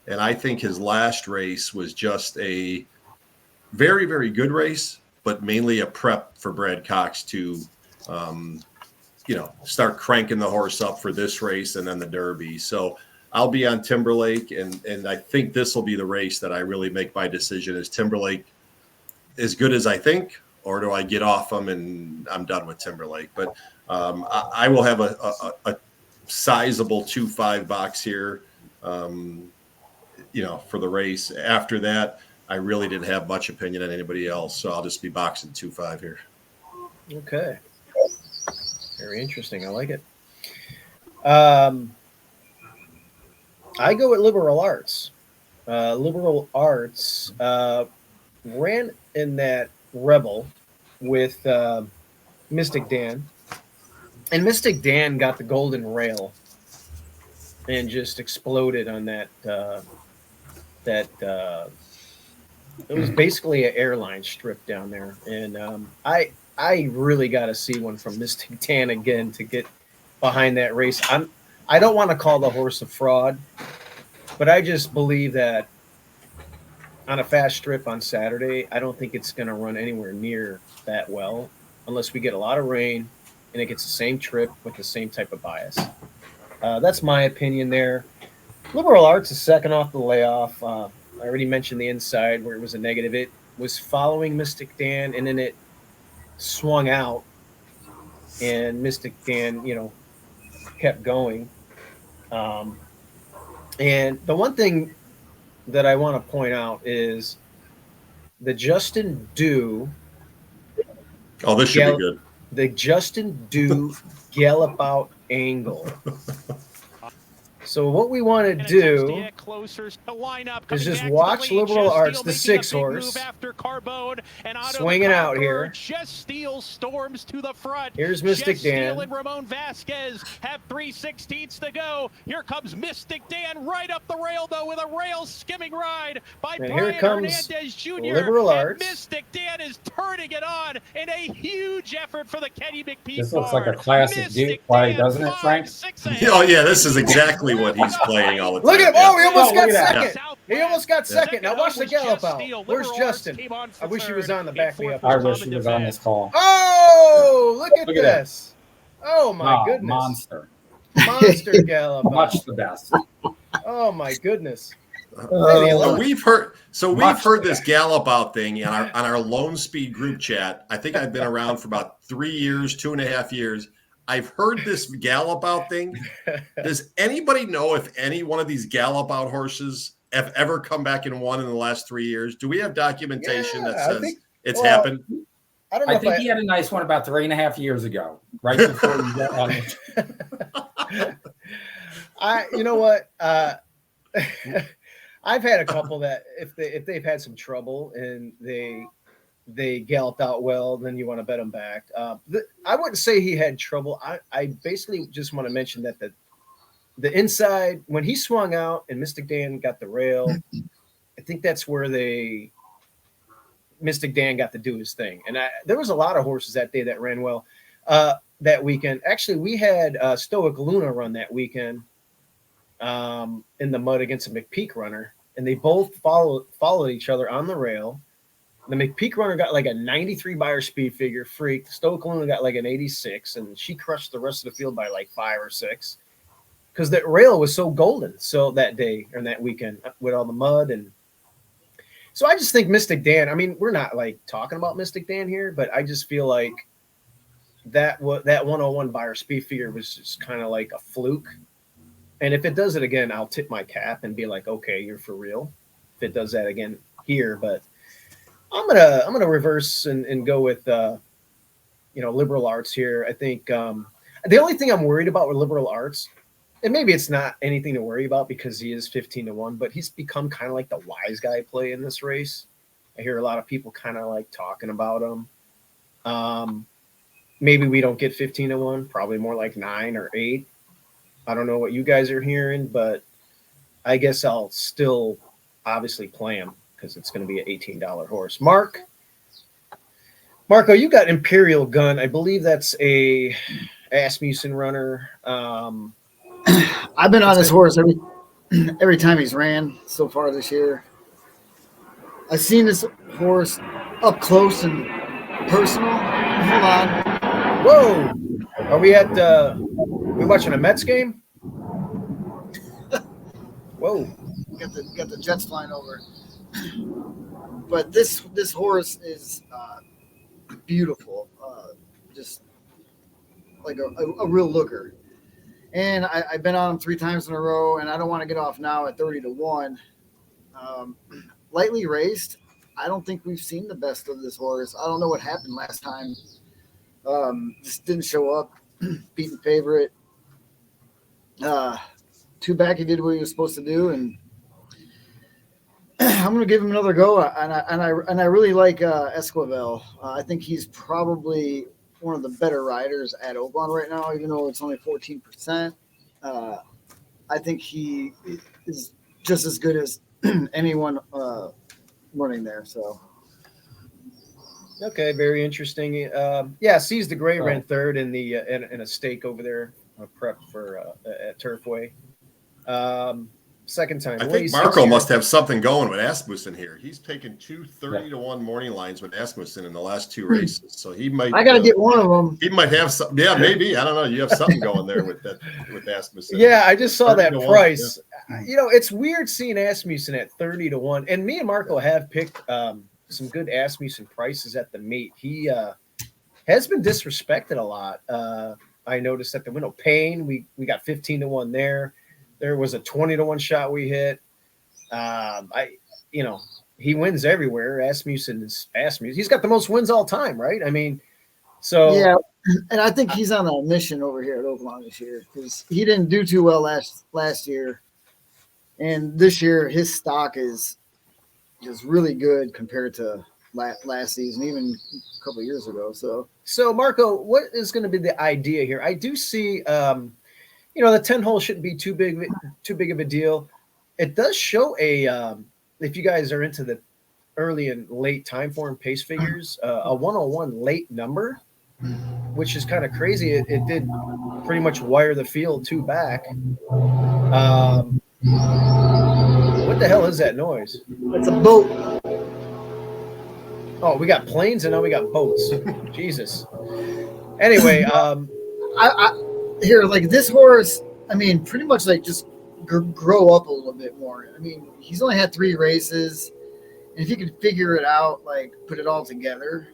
C: And I think his last race was just a very, very good race, but mainly a prep for Brad Cox to, start cranking the horse up for this race and then the Derby. So I'll be on Timberlake, and I think this will be the race that I really make my decision. Is Timberlake as good as I think, or do I get off him and I'm done with Timberlake? But I will have a sizable 2-5 box here, for the race. After that, I really didn't have much opinion on anybody else, so I'll just be boxing 2-5 here.
A: Okay. Very interesting. I like it. I go with Liberal Arts. Liberal Arts ran in that Rebel with Mystic Dan. And Mystic Dan got the golden rail and just exploded on that. It was basically an airline strip down there. And I really got to see one from Mystic Dan again to get behind that race. I don't want to call the horse a fraud, but I just believe that on a fast strip on Saturday, I don't think it's going to run anywhere near that well unless we get a lot of rain and it gets the same trip with the same type of bias. That's my opinion there. Liberal Arts is second off the layoff. I already mentioned the inside where it was a negative. It was following Mystic Dan, and then it swung out, and Mystic Dan, kept going. And the one thing that I want to point out is the Justin Dew
C: Oh, this should be good.
A: The Justin Dew Gallop Out Angle. So what we want to do is just watch Liberal Arts, the 6-horse, swinging out here.
E: Just steals storms to the front.
A: Here's Mystic Dan.
E: And Ramon Vasquez have 3/16 to go. Here comes Mystic Dan right up the rail, though, with a rail skimming ride by
A: And
E: Brian
A: here comes
E: Hernandez Jr.
A: Liberal Arts.
E: Mystic Dan is turning it on in a huge effort for the Kenny McPeak.
B: This looks like a classic Duke play, doesn't it, Frank?
C: Oh, yeah, this is exactly what he's playing all the time.
A: Look at him. Oh, he almost got second.
E: Yeah.
A: He almost got second. Now watch the gallop out. Where's Justin? I wish he was on the back me up.
B: I wish he was on this call.
A: Oh, look at
B: Look at
A: this. Oh, my goodness.
B: Monster.
A: Monster gallop out.
B: Much the best.
A: Oh, my goodness.
C: So we've heard this gallop out thing on our Lone Speed group chat. I think I've been around for about 3 years, 2.5 years. I've heard this gallop out thing. Does anybody know if any one of these gallop out horses have ever come back and won in the last 3 years? Do we have documentation that says it's happened?
B: I think he had a nice one about 3.5 years ago, right before you got on it.
A: You know what? I've had a couple that if they've had some trouble and they galloped out well, then you want to bet them back. I wouldn't say he had trouble. I basically just want to mention that the inside, when he swung out and Mystic Dan got the rail, I think that's where Mystic Dan got to do his thing. And there was a lot of horses that day that ran well that weekend. Actually, we had Stoic Luna run that weekend in the mud against a McPeak runner, and they both followed each other on the rail. The McPeak runner got like a 93 by her speed figure, freak. Stoic Luna got like an 86, and she crushed the rest of the field by like 5 or 6 because that rail was so golden. So that day or that weekend with all the mud. And so I just think Mystic Dan, I mean, we're not like talking about Mystic Dan here, but I just feel like that 101 by her speed figure was just kind of like a fluke. And if it does it again, I'll tip my cap and be like, okay, you're for real. If it does that again here, but I'm gonna reverse and go with Liberal Arts here. I think the only thing I'm worried about with Liberal Arts, and maybe it's not anything to worry about because he is 15-1, but he's become kind of like the wise guy play in this race. I hear a lot of people kind of like talking about him. Maybe we don't get 15-1, probably more like 9 or 8. I don't know what you guys are hearing, but I guess I'll still obviously play him because it's going to be an $18 horse. Marco, you got Imperial Gun. I believe that's a Asmussen runner.
D: I've been on this horse every time he's ran so far this year. I've seen this horse up close and personal. Hold on.
A: Whoa. Are we we watching a Mets game? Whoa.
D: Got the Jets flying over. But this horse is beautiful. Just like a real looker. And I've been on him 3 times in a row, and I don't want to get off now at 30-1. Lightly raced. I don't think we've seen the best of this horse. I don't know what happened last time. Just didn't show up. Beaten favorite. 2 back, he did what he was supposed to do, and I'm going to give him another go. And I really like Esquivel. I think he's probably one of the better riders at Oaklawn right now, even though it's only 14%. I think he is just as good as anyone running there. So.
A: Okay, very interesting. Seize the Gray ran third in the in a stake over there, prep for at Turfway. Second time.
C: I think Marco must have something going with Asmussen here. He's taken 2 30-1 morning lines with Asmussen in the last 2 races, so he might.
D: I got to get one of them.
C: He might have some. Yeah, maybe. I don't know. You have something going there with Asmussen.
A: Yeah, I just saw that price. Yeah. It's weird seeing Asmussen at 30-1, and me and Marco have picked some good Asmussen prices at the meet. He has been disrespected a lot. I noticed at the window. Payne, we got 15-1 there. There was a 20-1 shot we hit. He wins everywhere. Asmussen is Asmussen. He's got the most wins all time, right? I mean, So
D: Yeah, and I think he's on a mission over here at Oaklawn this year because he didn't do too well last year, and this year his stock is really good compared to last season, even a couple of years ago.
A: So Marco, what is going to be the idea here? I do see, the 10 hole shouldn't be too big of a deal. It does show if you guys are into the early and late time form pace figures, a 101 late number, which is kind of crazy. It did pretty much wire the field 2 back. What the hell is that noise?
D: It's a boat.
A: Oh, we got planes and now we got boats. Jesus. Anyway,
D: I here like this horse. I mean, pretty much like just grow up a little bit more. I mean, he's only had 3 races, and if he could figure it out, like put it all together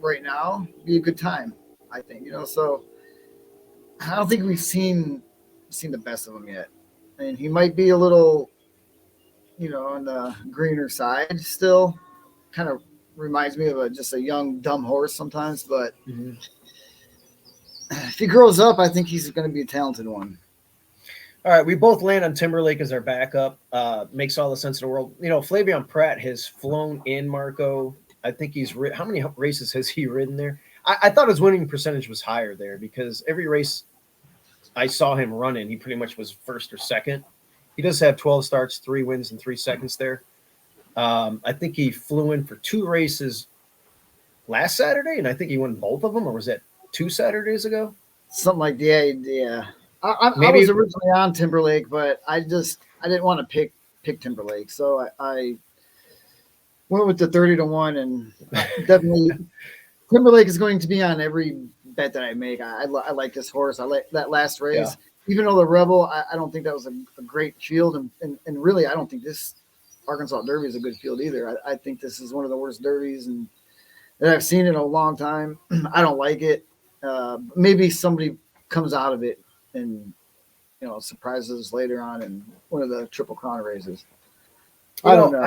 D: right now, be a good time. I think So I don't think we've seen the best of him yet, and he might be a little, on the greener side still. Kind of reminds me of just a young dumb horse sometimes, but if he grows up, I think he's going to be a talented one.
A: All right, we both land on Timberlake as our backup. Makes all the sense in the world. Flavion Pratt has flown in, Marco. I think how many races has he ridden there? I thought his winning percentage was higher there because every race I saw him run in, he pretty much was first or second. He does have 12 starts, 3 wins, and 3 seconds there. I think he flew in for 2 races last Saturday, and I think he won both of them, or was that 2 Saturdays ago?
D: Something like yeah. I was originally on Timberlake, but I didn't want to pick Timberlake, so I went with the 30-1, and definitely Timberlake is going to be on every bet that I make. I like this horse. I like that last race, even though the Rebel, I don't think that was a great field, and really I don't think this Arkansas Derby is a good field either. I think this is one of the worst derbies that I've seen in a long time. I don't like it. Maybe somebody comes out of it and surprises us later on in one of the Triple Crown races. I don't know.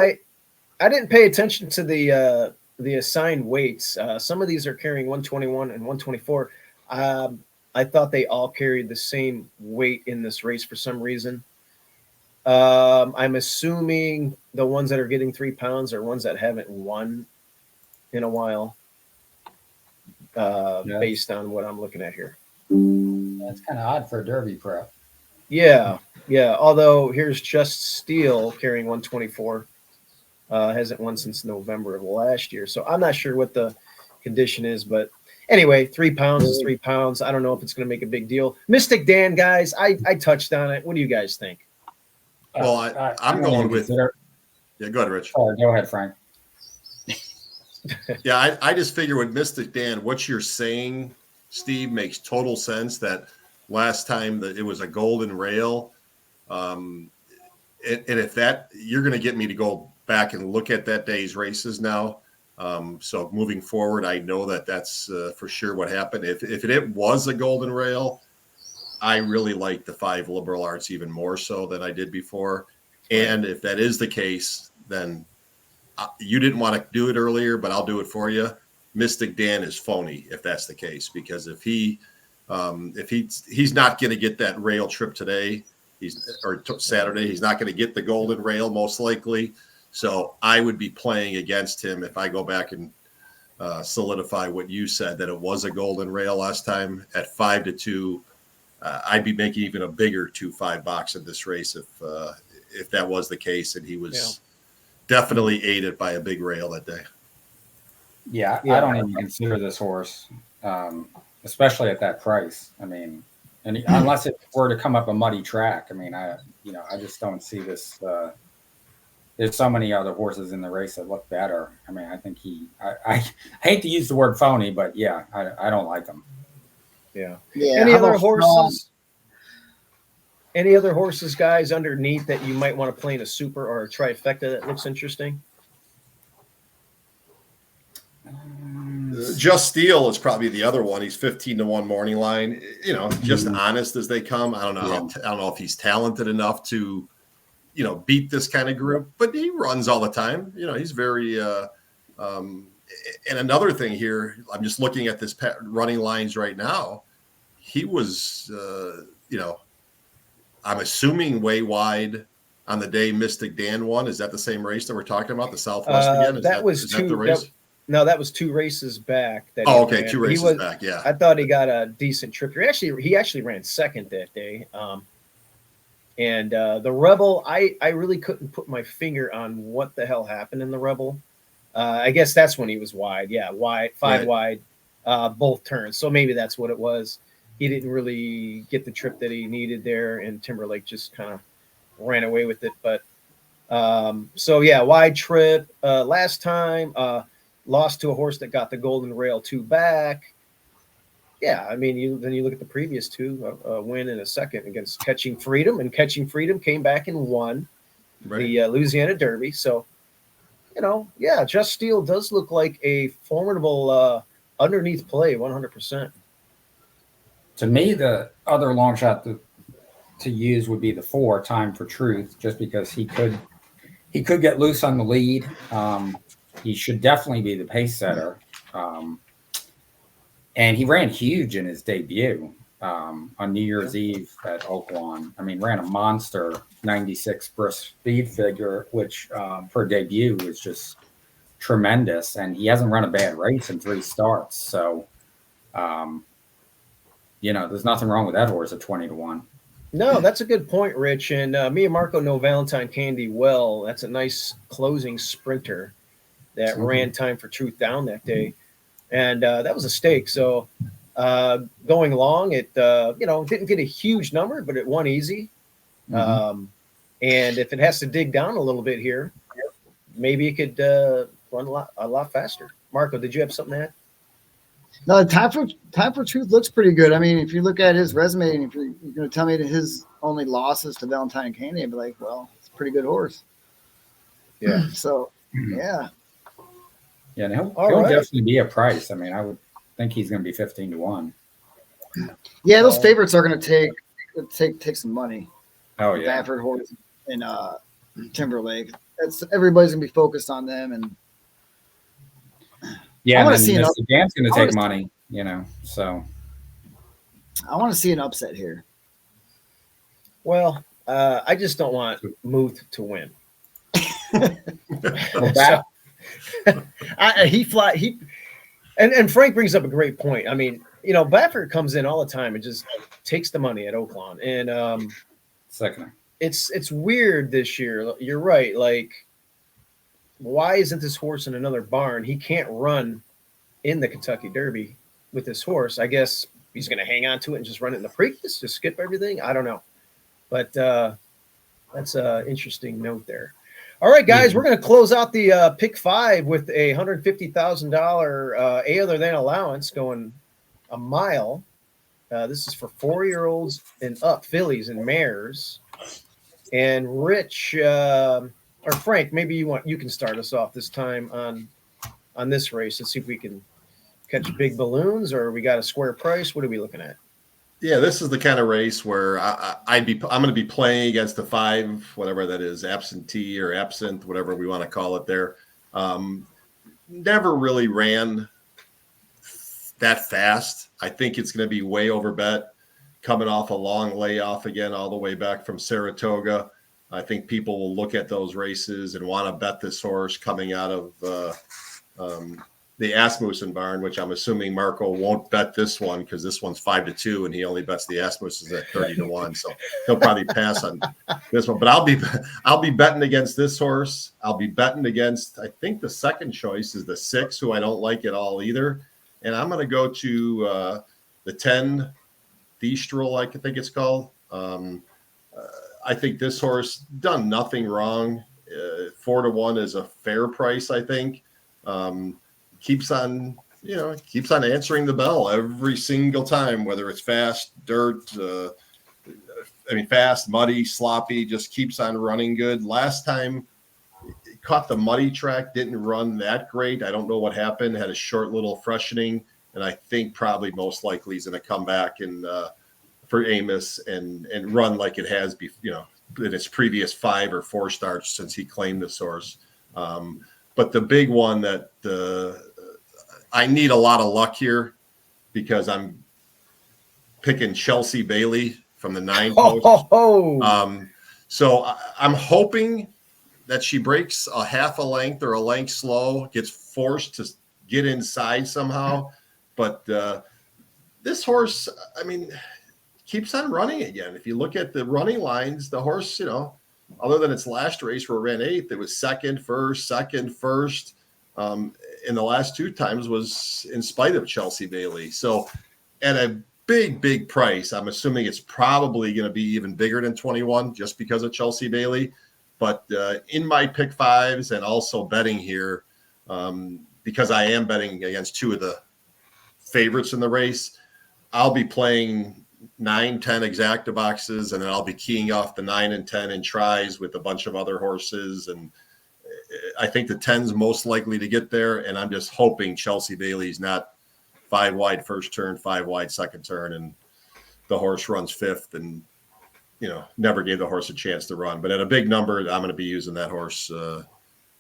A: I didn't pay attention to the assigned weights. Some of these are carrying 121 and 124. I thought they all carried the same weight in this race for some reason. I'm assuming the ones that are getting 3 pounds are ones that haven't won in a while, based on what I'm looking at here.
B: That's kind of odd for a Derby prep.
A: Yeah. Although here's Just Steel carrying 124, hasn't won since November of last year. So I'm not sure what the condition is, but anyway, 3 pounds is 3 pounds. I don't know if it's going to make a big deal. Mystic Dan, guys, I touched on it. What do you guys think?
C: Well, I'm going with. Yeah, go ahead, Rich.
B: Oh, go ahead, Frank.
C: Yeah, I just figure with Mystic Dan, what you're saying, Steve, makes total sense. That last time that it was a golden rail, and if that, you're going to get me to go back and look at that day's races now. So moving forward, I know that's for sure what happened. If it was a golden rail, I really like the 5 liberal arts even more so than I did before. And if that is the case, then you didn't want to do it earlier, but I'll do it for you. Mystic Dan is phony if that's the case, because if he's not going to get that rail trip today, Saturday, he's not going to get the golden rail most likely. So I would be playing against him if I go back and solidify what you said, that it was a golden rail last time at 5-2. I'd be making even a bigger 2-5 box in this race if that was the case, and he was definitely aided by a big rail that day.
B: Yeah, I don't even consider this horse, especially at that price. I mean, unless it were to come up a muddy track. I mean, I just don't see this. There's so many other horses in the race that look better. I mean, I think I hate to use the word phony, but yeah, I don't like him.
A: Yeah.
D: Any
A: other horses? Any other horses, guys, underneath that you might want to play in a super or a trifecta that looks interesting?
C: Just Steel is probably the other one. He's 15-1 morning line. Just honest as they come. I don't know. I don't know if he's talented enough to, beat this kind of group, but he runs all the time. He's very And another thing here, I'm just looking at this running lines right now. He was, I'm assuming way wide on the day Mystic Dan won. Is that the same race that we're talking about? The Southwest again? Is
A: that was
C: the race?
A: No, that was 2 races back. That
C: okay, 2 races back. Yeah,
A: I thought he got a decent trip here. He actually ran second that day. And the Rebel, I really couldn't put my finger on what the hell happened in the Rebel. I guess that's when he was wide. Yeah, five wide, both turns. So maybe that's what it was. He didn't really get the trip that he needed there, and Timberlake just kind of ran away with it. But so yeah, wide trip. Last time, lost to a horse that got the Golden Rail 2 back. Yeah, I mean, then you look at the previous 2, a win and a second against Catching Freedom, and Catching Freedom came back and won the Louisiana Derby. So, Just Steel does look like a formidable underneath play, 100%.
B: To me, the other long shot to use would be the 4, Time for Truth, just because he could get loose on the lead. He should definitely be the pace setter. And he ran huge in his debut on New Year's Eve at Oaklawn. I mean, ran a monster 96 brisk speed figure, which for debut was just tremendous. And he hasn't run a bad race in 3 starts. So, there's nothing wrong with that horse at 20-1.
A: No, that's a good point, Rich. And me and Marco know Valentine Candy well. That's a nice closing sprinter that ran Time for Truth down that day. And that was a stake. So going long, it, didn't get a huge number, but it won easy. And if it has to dig down a little bit here, maybe it could run a lot faster. Marco, did you have something to add?
D: No, Time for Truth looks pretty good. I mean, if you look at his resume, and if you're going to tell me that his only losses to Valentine Candy, I'd be like, well, it's a pretty good horse.
A: Yeah.
D: So, yeah.
B: Yeah, and he'll definitely be a price. I mean, I would think he's going to be 15-1.
D: Yeah, those favorites are going to take some money.
B: Oh yeah,
D: Baffert horse and Timberlake. Everybody's going to be focused on them, and
B: yeah, and then Mr. Dan's going to take money. So
D: I want to see an upset here.
A: Well, I just don't want Muth to win. And Frank brings up a great point. I mean, Baffert comes in all the time and just takes the money at Oaklawn, and it's weird this year. You're right. Like, why isn't this horse in another barn? He can't run in the Kentucky Derby with this horse. I guess he's going to hang on to it and just run it in the Preakness, just skip everything. I don't know, but that's an interesting note there. All right, guys, we're going to close out the Pick-5 with a $150,000 A other than allowance going a mile. This is for 4-year-olds and up, fillies and mares. And Rich or Frank, maybe you can start us off this time on this race and see if we can catch big balloons, or we got a square price. What are we looking at?
C: Yeah, this is the kind of race where I'm going to be playing against the 5, whatever that is, absentee or absinthe, whatever we want to call it there. Never really ran that fast. I think it's going to be way over bet, coming off a long layoff again, all the way back from Saratoga. I think people will look at those races and want to bet this horse coming out of the Asmussen barn, which I'm assuming Marco won't bet this one because this one's 5-2 and he only bets the Asmussens at 30-1. So he'll probably pass on this one. But I'll be betting against this horse. I'll be betting against, I think the second choice is the 6, who I don't like at all either. And I'm going to go to the 10, Thistral, I think it's called. I think this horse done nothing wrong. 4-1 is a fair price, I think. Keeps on answering the bell every single time, whether it's fast, dirt, fast, muddy, sloppy, just keeps on running good. Last time it caught the muddy track, didn't run that great. I don't know what happened, had a short little freshening, and I think probably most likely he's going to come back and for Amos and run like it has in its previous 5 or 4 starts since he claimed the source. But the big one that I need a lot of luck here because I'm picking Chelsea Bailey from the 9 post. So I'm hoping that she breaks a half a length or a length slow, gets forced to get inside somehow. But this horse, I mean, keeps on running again. If you look at the running lines, the horse, you know, other than its last race where it ran 8th, it was second, first. In the last 2 times was in spite of Chelsea Bailey. So at a big price, I'm assuming it's probably going to be even bigger than 21 just because of Chelsea Bailey. But in my pick fives and also betting here, because I am betting against 2 of the favorites in the race, I'll be playing 9, 10 exacta boxes, and then I'll be keying off the 9 and 10 in tries with a bunch of other horses. And I think the 10's most likely to get there. And I'm just hoping Chelsea Bailey's not 5 wide first turn, 5 wide second turn, and the horse runs 5th and, you know, never gave the horse a chance to run. But at a big number, I'm going to be using that horse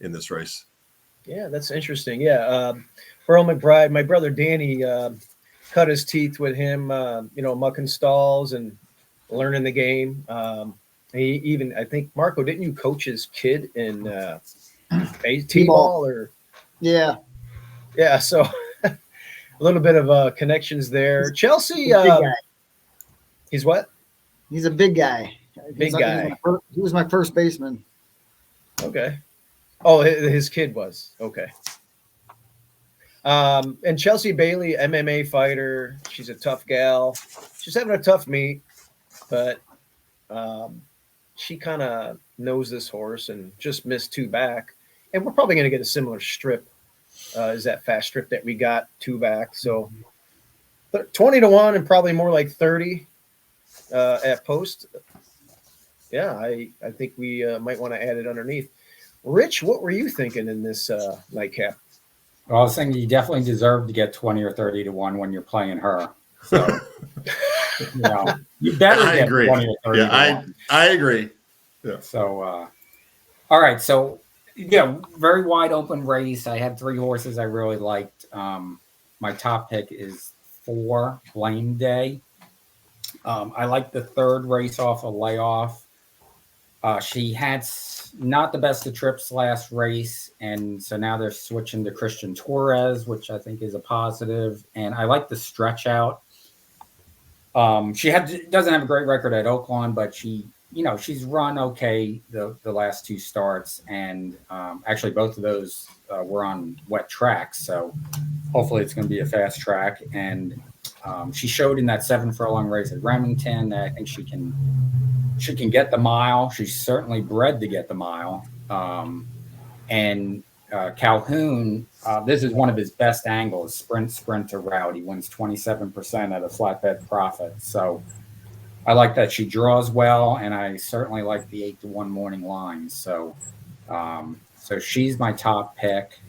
C: in this race.
A: Yeah, that's interesting. Yeah. Earl McBride, my brother Danny, cut his teeth with him, you know, mucking stalls and learning the game. He even, I think, Marco, didn't you coach his kid in T-ball or?
D: Yeah.
A: Yeah. So a little bit of connections there. Chelsea, he's what?
D: He's a big guy.
A: Big guy.
D: He was my first baseman.
A: Okay. Oh, his kid was. Okay. And Chelsea Bailey, MMA fighter. She's a tough gal. She's having a tough meet, but she kind of knows this horse and just missed 2 back. And we're probably going to get a similar strip as that fast strip that we got 2 back. So 20-1 and probably more like 30 at post. Yeah, I think we might want to add it underneath. Rich, what were you thinking in this nightcap?
B: Well, I was thinking you definitely deserve to get 20 or 30 to 1 when you're playing her. So, you know, you better get 20 or 30 to 1.
C: I agree. Yeah.
B: So, all right. So, yeah, very wide open race. I had 3 horses I really liked. My top pick is 4 Blame Day. I like the 3rd race off a layoff. She had not the best of trips last race, and so now they're switching to Christian Torres, which I think is a positive. And I like the stretch out. She doesn't have a great record at Oaklawn, but she's run okay the last 2 starts, and actually both of those were on wet tracks, so hopefully it's going to be a fast track. And she showed in that 7 furlong race at Remington that I think she can get the mile. She's certainly bred to get the mile. And Calhoun, this is one of his best angles, sprint to route. He wins 27% at a flatbed profit. So I like that she draws well, and I certainly like the 8-1 morning line. So so she's my top pick.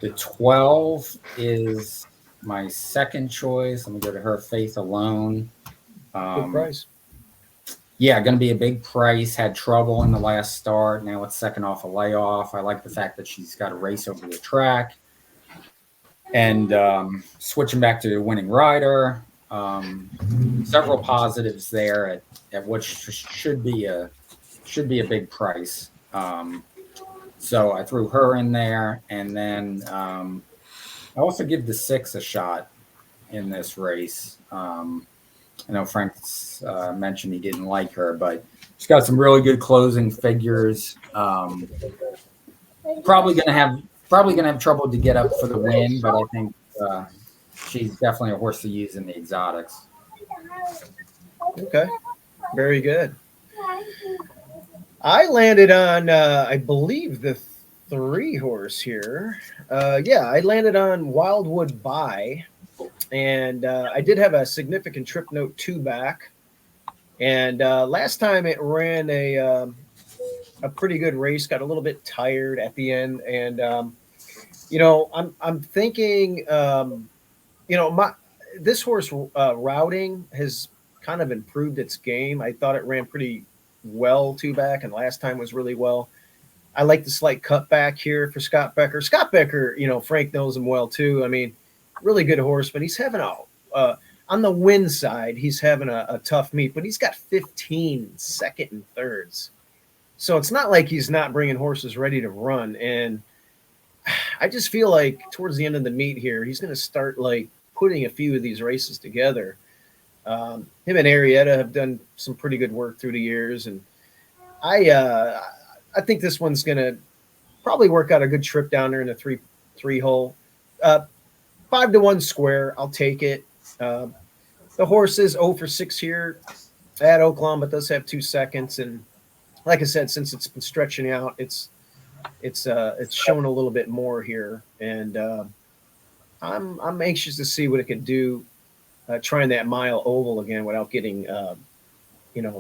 B: The 12 is my second choice. Let me go to her, Faith Alone.
A: Good price.
B: Yeah, going to be a big price. Had trouble in the last start. Now it's second off a layoff. I like the fact that she's got a race over the track. And switching back to the winning rider. Several positives there at what should be a big price. So I threw her in there, and then I also give the 6 a shot in this race. I know Frank's mentioned he didn't like her, but she's got some really good closing figures. Probably gonna have trouble to get up for the win, but I think she's definitely a horse to use in the exotics.
A: Okay, very good. I landed on, I believe, the 3 horse here. I landed on Wildwood Bye, and I did have a significant trip note 2 back. And last time it ran a pretty good race, got a little bit tired at the end, and I'm thinking, this horse routing has kind of improved its game. I thought it ran pretty well 2 back, and last time was really well. I like the slight cutback here for Scott Becker. Scott Becker, you know, Frank knows him well too. I mean, really good horse, but he's having on the win side, he's having a tough meet, but he's got 15 second and thirds. So it's not like he's not bringing horses ready to run. And I just feel like towards the end of the meet here, he's going to start like putting a few of these races together. Him and Arietta have done some pretty good work through the years. And I think this one's going to probably work out a good trip down there in the three hole. 5-1 square. I'll take it. The horse is 0 for 6 here at Oaklawn, but does have 2 seconds. And like I said, since it's been stretching out, it's shown a little bit more here. And I'm anxious to see what it can do trying that mile oval again without getting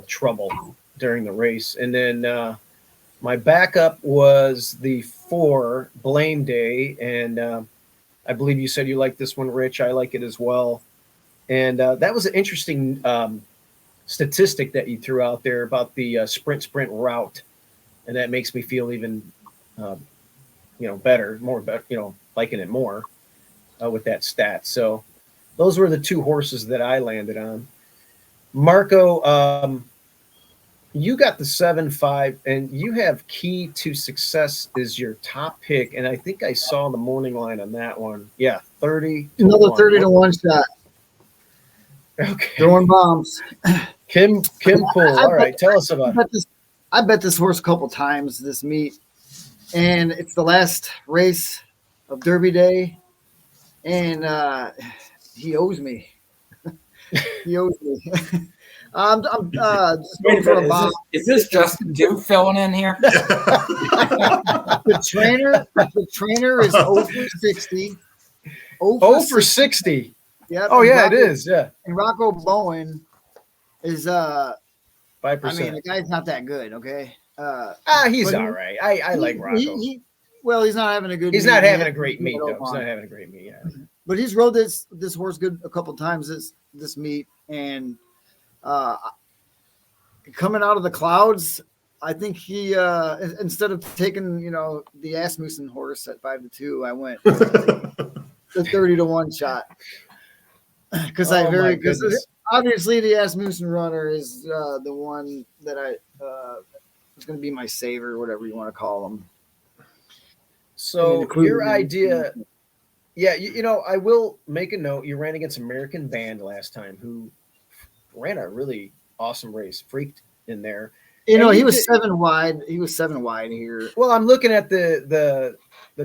A: trouble during the race. And then my backup was the 4 Blame Day, and I believe you said you like this one, Rich. I like it as well. And that was an interesting statistic that you threw out there about the sprint route, and that makes me feel even better, liking it more with that stat. So those were the 2 horses that I landed on. Marco, you got the 7-5, and you have Key to Success is your top pick, and I think I saw the morning line on that one. Yeah, 30.
D: Another 30-1 shot.
A: Okay.
D: Throwing bombs.
A: Kim Poole. All right, tell us about it.
D: I bet this horse a couple times this meet, and it's the last race of Derby Day, and he owes me. He owes me. I'm just going for a bomb.
B: Is this Justin Duke filling in here?
D: The trainer is 0 for 60.
A: 0 for 60.
D: Yep.
A: Oh, yeah, it is. Yeah.
D: And Rocco Bowen is
A: 5%.
D: I mean, the guy's not that good, okay?
A: He's all right. I like Rocco.
D: He's not having a good
A: He's
D: meet.
A: not having a great meet, though. He's not having a great meet, yeah.
D: But he's rode this horse good a couple times this meet, and coming out of the clouds, I think he instead of taking the Asmussen horse at 5-2, I went the 30-1 shot because obviously the Asmussen runner is the one that I is going to be my saver, whatever you want to call him.
A: So your idea, yeah, I will make a note. You ran against American Band last time, who ran a really awesome race, freaked in there.
D: He was 7 wide. He was 7 wide here.
A: Well, I'm looking at the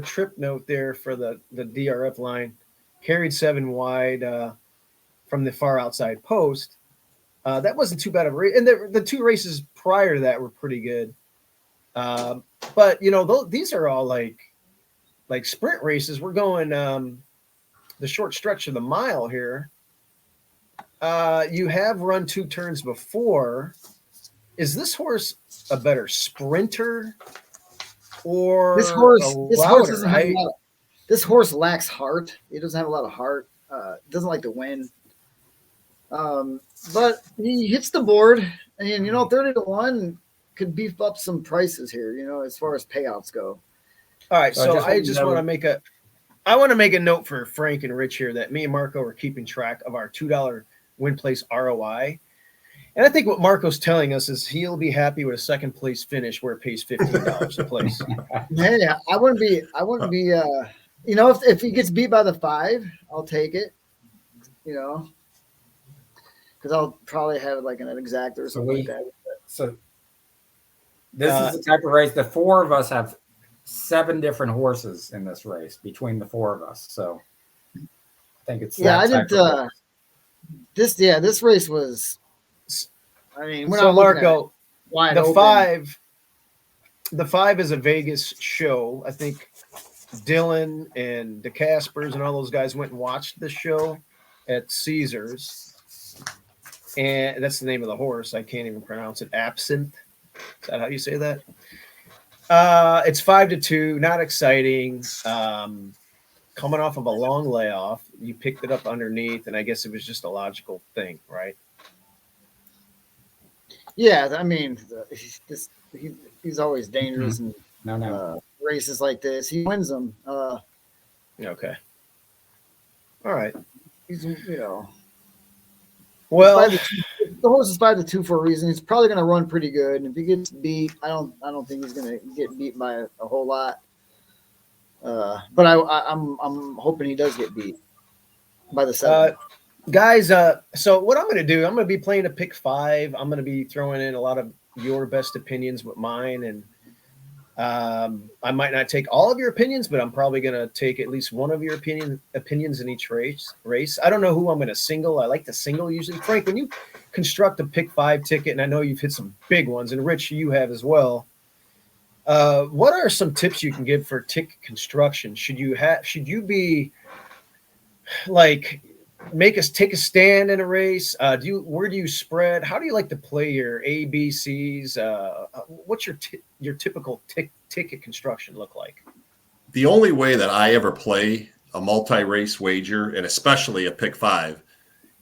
A: trip note there for the DRF line. Carried 7 wide from the far outside post. That wasn't too bad of a race. And the 2 races prior to that were pretty good. But these are all like sprint races. We're going the short stretch of the mile here. You have run 2 turns before. Is this horse a better sprinter or
D: this horse doesn't have a lot this horse lacks heart. He doesn't have a lot of heart. Doesn't like to win. But he hits the board, and 30-1 could beef up some prices here, as far as payouts go.
A: All right, so I just want to make a note for Frank and Rich here that me and Marco are keeping track of our $2 win place ROI. And I think what Marco's telling us is he'll be happy with a second place finish where it pays $15 a place.
D: Hey, I wouldn't be if he gets beat by the 5, I'll take it, because I'll probably have like an exact or something like that.
B: So this is the type of race. The 4 of us have 7 different horses in this race between the 4 of us. So I think it's
D: this race was. I mean,
A: so Marco,
D: the
A: 5 is a Vegas show. I think Dylan and DeCaspers and all those guys went and watched the show at Caesars, and that's the name of the horse. I can't even pronounce it. Absinthe. Is that how you say that? It's 5-2. Not exciting. Coming off of a long layoff, you picked it up underneath, and I guess it was just a logical thing, right?
D: Yeah, I mean, he's always dangerous, and races like this. He wins them.
A: Okay. All right.
D: He's
A: Well,
D: the horse is 5-2 for a reason. He's probably going to run pretty good. And if he gets beat, I don't think he's going to get beat by a whole lot. But I'm hoping he does get beat by the 7.
A: Guys, so what I'm going to do, I'm going to be playing a Pick-5. I'm going to be throwing in a lot of your best opinions with mine, and I might not take all of your opinions, but I'm probably going to take at least one of your opinions in each race. I don't know who I'm going to single. I like to single usually. Frank, when you construct a Pick-5 ticket, and I know you've hit some big ones, and Rich, you have as well. What are some tips you can give for ticket construction? Should you be like make us take a stand in a race? Where do you spread? How do you like to play your ABCs? What's your typical ticket construction look like?
C: The only way that I ever play a multi-race wager, and especially a Pick-5,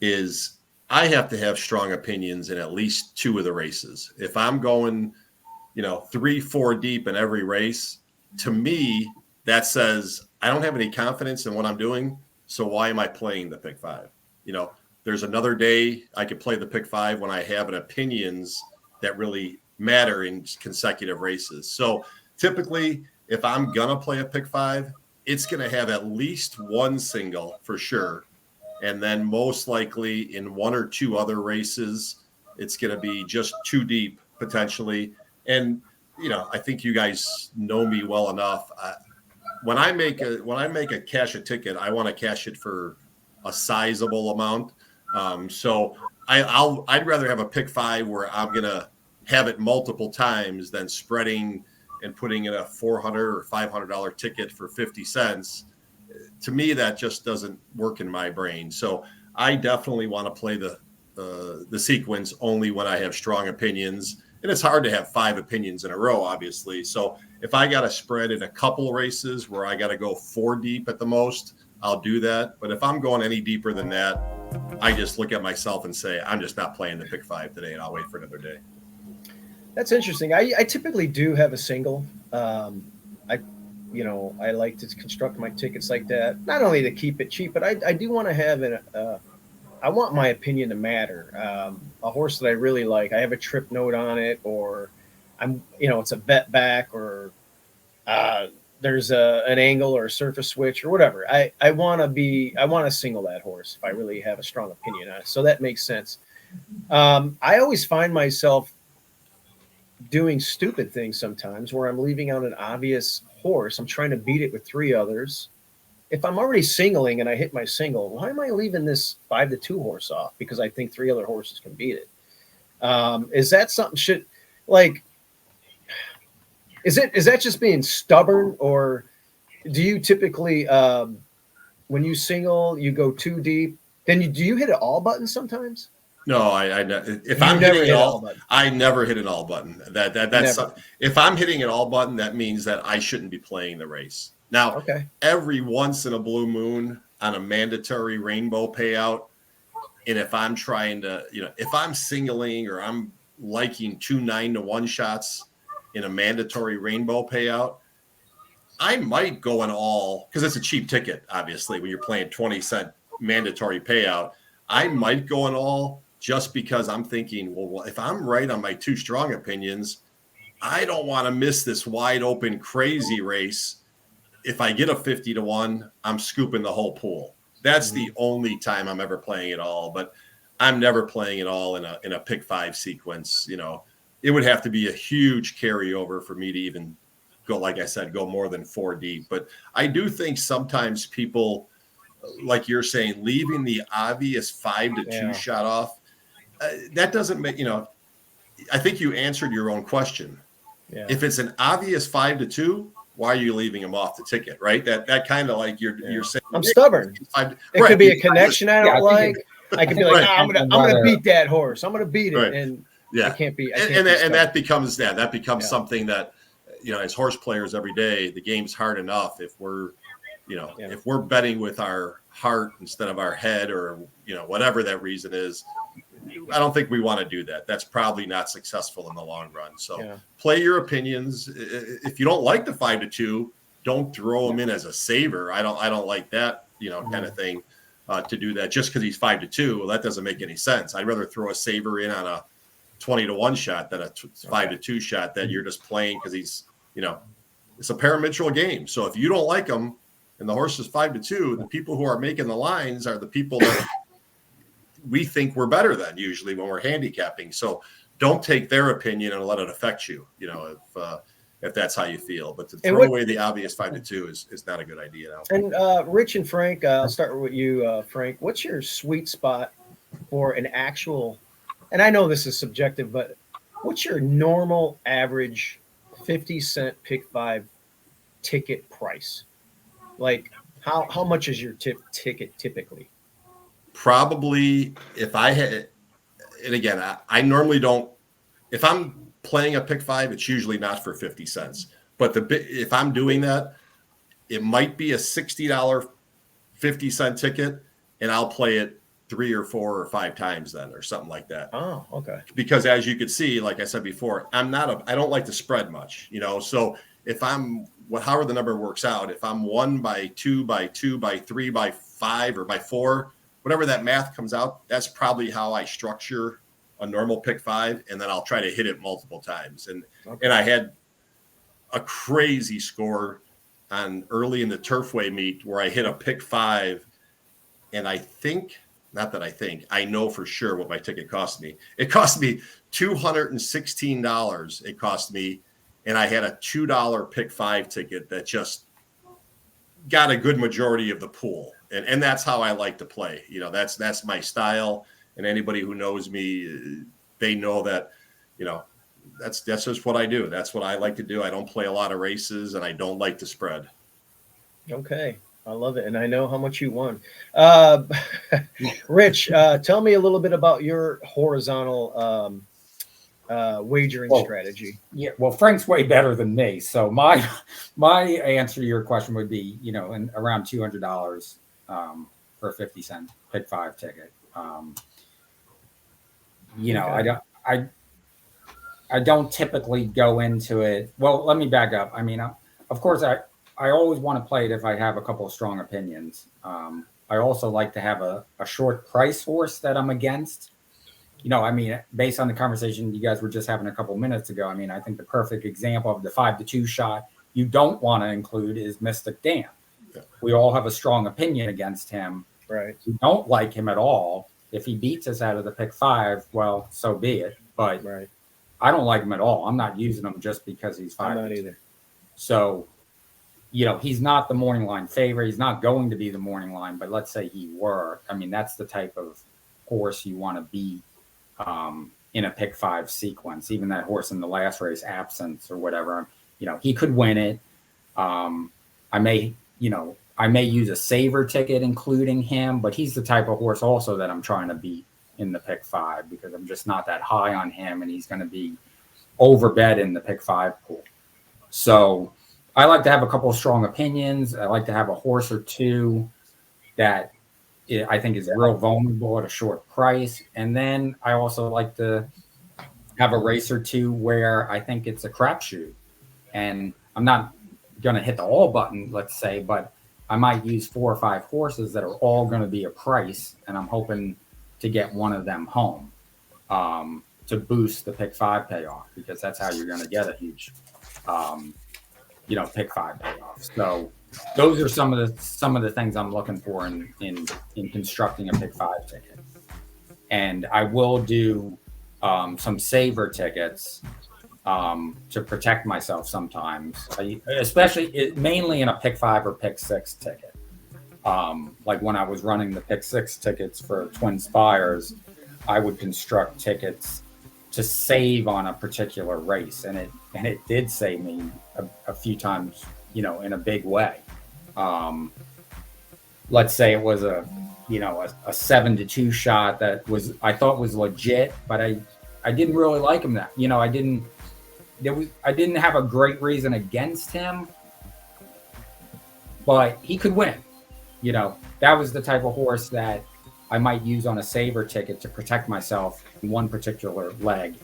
C: is I have to have strong opinions in at least 2 of the races. If I'm going, 3-4 deep in every race, to me, that says I don't have any confidence in what I'm doing. So why am I playing the Pick-5? There's another day I could play the Pick-5 when I have an opinions that really matter in consecutive races. So typically, if I'm going to play a Pick-5, it's going to have at least one single for sure. And then most likely in 1 or 2 other races, it's going to be just 2 deep potentially. And, I think you guys know me well enough. When I make a cash a ticket, I want to cash it for a sizable amount. So I'd rather have a Pick-5 where I'm gonna have it multiple times than spreading and putting in a $400 or $500 ticket for 50 cents. To me, that just doesn't work in my brain. So I definitely want to play the sequence only when I have strong opinions. And it's hard to have 5 opinions in a row, obviously. So if I got to spread in a couple races where I got to go 4 deep at the most, I'll do that. But if I'm going any deeper than that, I just look at myself and say, I'm just not playing the Pick-5 today, and I'll wait for another day.
A: That's interesting. I typically do have a single. I like to construct my tickets like that, not only to keep it cheap, but I do want to have I want my opinion to matter. A horse that I really like, I have a trip note on it, or it's a bet back, or there's an angle or a surface switch or whatever. I want to single that horse if I really have a strong opinion on it. So that makes sense. I always find myself doing stupid things sometimes where I'm leaving out an obvious horse. I'm trying to beat it with 3 others. If I'm already singling and I hit my single, why am I leaving this 5-2 horse off? Because I think 3 other horses can beat it. Is that something is that just being stubborn, or do you typically, when you single, you go 2 deep, then do you hit an all button sometimes?
C: No, if I'm hitting it all, I never hit an all button. That's if I'm hitting an all button, that means that I shouldn't be playing the race. Now, every once in a blue moon on a mandatory rainbow payout, and if I'm trying to, if I'm singling or I'm liking 2 9-to-1 shots in a mandatory rainbow payout, I might go an all, because it's a cheap ticket, obviously, when you're playing 20-cent mandatory payout. I might go an all just because I'm thinking, well, if I'm right on my 2 strong opinions, I don't want to miss this wide open crazy race. If I get a 50-to-1, I'm scooping the whole pool. That's the only time I'm ever playing it all, but I'm never playing it all in a Pick-5 sequence. It would have to be a huge carryover for me to even go, like I said, go more than 4 deep. But I do think sometimes people, like you're saying, leaving the obvious 5-2 shot off, that doesn't make, I think you answered your own question. Yeah. If it's an obvious 5-2, why are you leaving him off the ticket, right? That kind of like you're saying.
A: I'm stubborn. It could be a connection I don't like. I could be like, I'm gonna beat that horse. I'm gonna beat it, and I can't be.
C: And that becomes something that, as horse players every day, the game's hard enough if we're, if we're betting with our heart instead of our head, or whatever that reason is. I don't think we want to do that. That's probably not successful in the long run. So
A: Yeah.
C: play your opinions. If you don't like the 5-2, don't throw him in as a saver. I don't like that, kind of thing, to do that just because he's 5-2. Well, that doesn't make any sense. I'd rather throw a saver in on a 20-1 shot than a 5-2 shot that you're just playing because he's, it's a parimutuel game. So if you don't like him and the horse is 5-2, the people who are making the lines are the people that we think we're better than usually when we're handicapping. So don't take their opinion and let it affect you, if that's how you feel. But to throw away the obvious 5-2 is not a good idea now.
A: And Rich and Frank, I'll start with you, Frank. What's your sweet spot for an actual, and I know this is subjective, but what's your normal average 50-cent Pick-5 ticket price? Like how much is your ticket typically?
C: Probably if I had, and again, I normally don't, if I'm playing a Pick-5, it's usually not for 50 cents. But if I'm doing that, it might be a $60 50-cent ticket, and I'll play it 3 or 4 or 5 times then, or something like that.
A: Oh, okay.
C: Because as you can see, like I said before, I don't like to spread much, So if however the number works out, if I'm 1 by 2 by 2 by 3 by 5 or by 4, whatever that math comes out, that's probably how I structure a normal Pick-5, and then I'll try to hit it multiple times. And I had a crazy score on early in the Turfway meet where I hit a Pick-5, and I know for sure what my ticket cost me. It cost me $216. It cost me, and I had a $2 Pick-5 ticket that just got a good majority of the pool. And that's how I like to play. That's my style. And anybody who knows me, they know that, that's just what I do. That's what I like to do. I don't play a lot of races, and I don't like to spread.
A: Okay. I love it. And I know how much you won. Rich, tell me a little bit about your horizontal wagering strategy.
B: Yeah, well, Frank's way better than me. So my answer to your question would be, in around $200 for a 50-cent Pick-5 ticket. Okay. I don't typically go into it. Well, let me back up. I mean, of course, I always want to play it if I have a couple of strong opinions. I also like to have a short price horse that I'm against. Based on the conversation you guys were just having a couple minutes ago, I think the perfect example of the 5-2 shot you don't want to include is Mystic Dan. Yeah. We all have a strong opinion against him.
A: Right.
B: We don't like him at all. If he beats us out of the Pick-5, well, so be it. But
A: right.
B: I don't like him at all. I'm not using him just because he's 5.
A: I'm not either.
B: So, he's not the morning line favorite. He's not going to be the morning line, but let's say he were. That's the type of horse you want to beat in a Pick-5 sequence. Even that horse in the last race, Absence or whatever, he could win it. I may use a saver ticket including him, but he's the type of horse also that I'm trying to beat in the Pick-5 because I'm just not that high on him, and he's going to be overbet in the Pick-5 pool. So I like to have a couple of strong opinions. I like to have a horse or two that I think is real vulnerable at a short price. And then I also like to have a race or two where I think it's a crapshoot. And I'm not going to hit the all button, let's say, but I might use 4 or 5 horses that are all going to be a price. And I'm hoping to get one of them home to boost the Pick-5 payoff, because that's how you're going to get a huge, Pick-5 payoff. So those are some of the things I'm looking for in constructing a Pick-5 ticket. And I will do some saver tickets to protect myself sometimes, especially mainly in a Pick-5 or Pick-6 ticket. Like when I was running the Pick-6 tickets for Twin Spires, I would construct tickets to save on a particular race, and it did save me a few times, in a big way. Let's say it was a 7-2 shot that I thought was legit, but I didn't really like him that. I didn't have a great reason against him, but he could win. That was the type of horse that I might use on a saver ticket to protect myself in one particular leg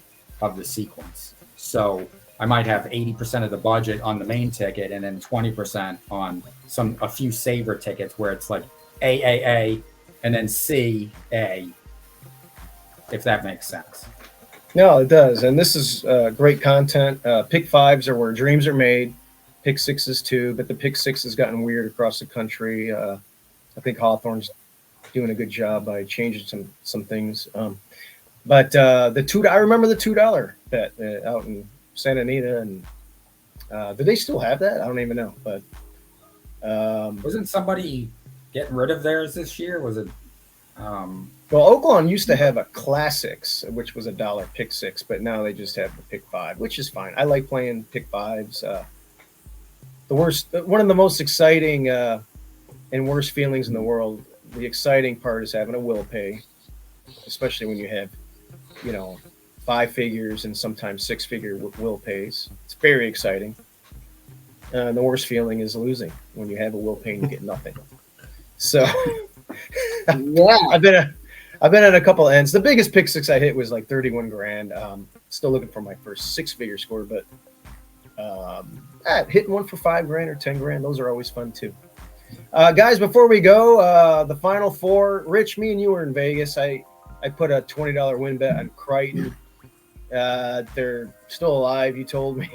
B: of the sequence. So I might have 80% of the budget on the main ticket and then 20% on a few saver tickets where it's like AAA and then CA, if that makes sense.
A: No, it does. And this is great content. Pick-5s are where dreams are made. Pick-6s too, but the Pick-6 has gotten weird across the country. I think Hawthorne's doing a good job by changing some things. But I remember the $2 bet out in Santa Anita, and do they still have that? I don't even know. But
B: wasn't somebody getting rid of theirs this year? Was it?
A: Well, Oaklawn used to have a Classics, which was $1 Pick-6, but now they just have the Pick-5, which is fine. I like playing Pick-5s. One of the most exciting and worst feelings in the world. The exciting part is having a will pay, especially when you have, 5 figures and sometimes 6-figure will pays. It's very exciting. And the worst feeling is losing when you have a will pay and you get nothing. So,
D: Yeah.
A: I've been at a couple ends. The biggest Pick-6 I hit was like 31 grand. Still looking for my first 6-figure score, but hitting one for 5 grand or 10 grand, those are always fun too. Guys, before we go, the final 4. Rich, me and you were in Vegas. I put a $20 win bet on Crichton. They're still alive, you told me.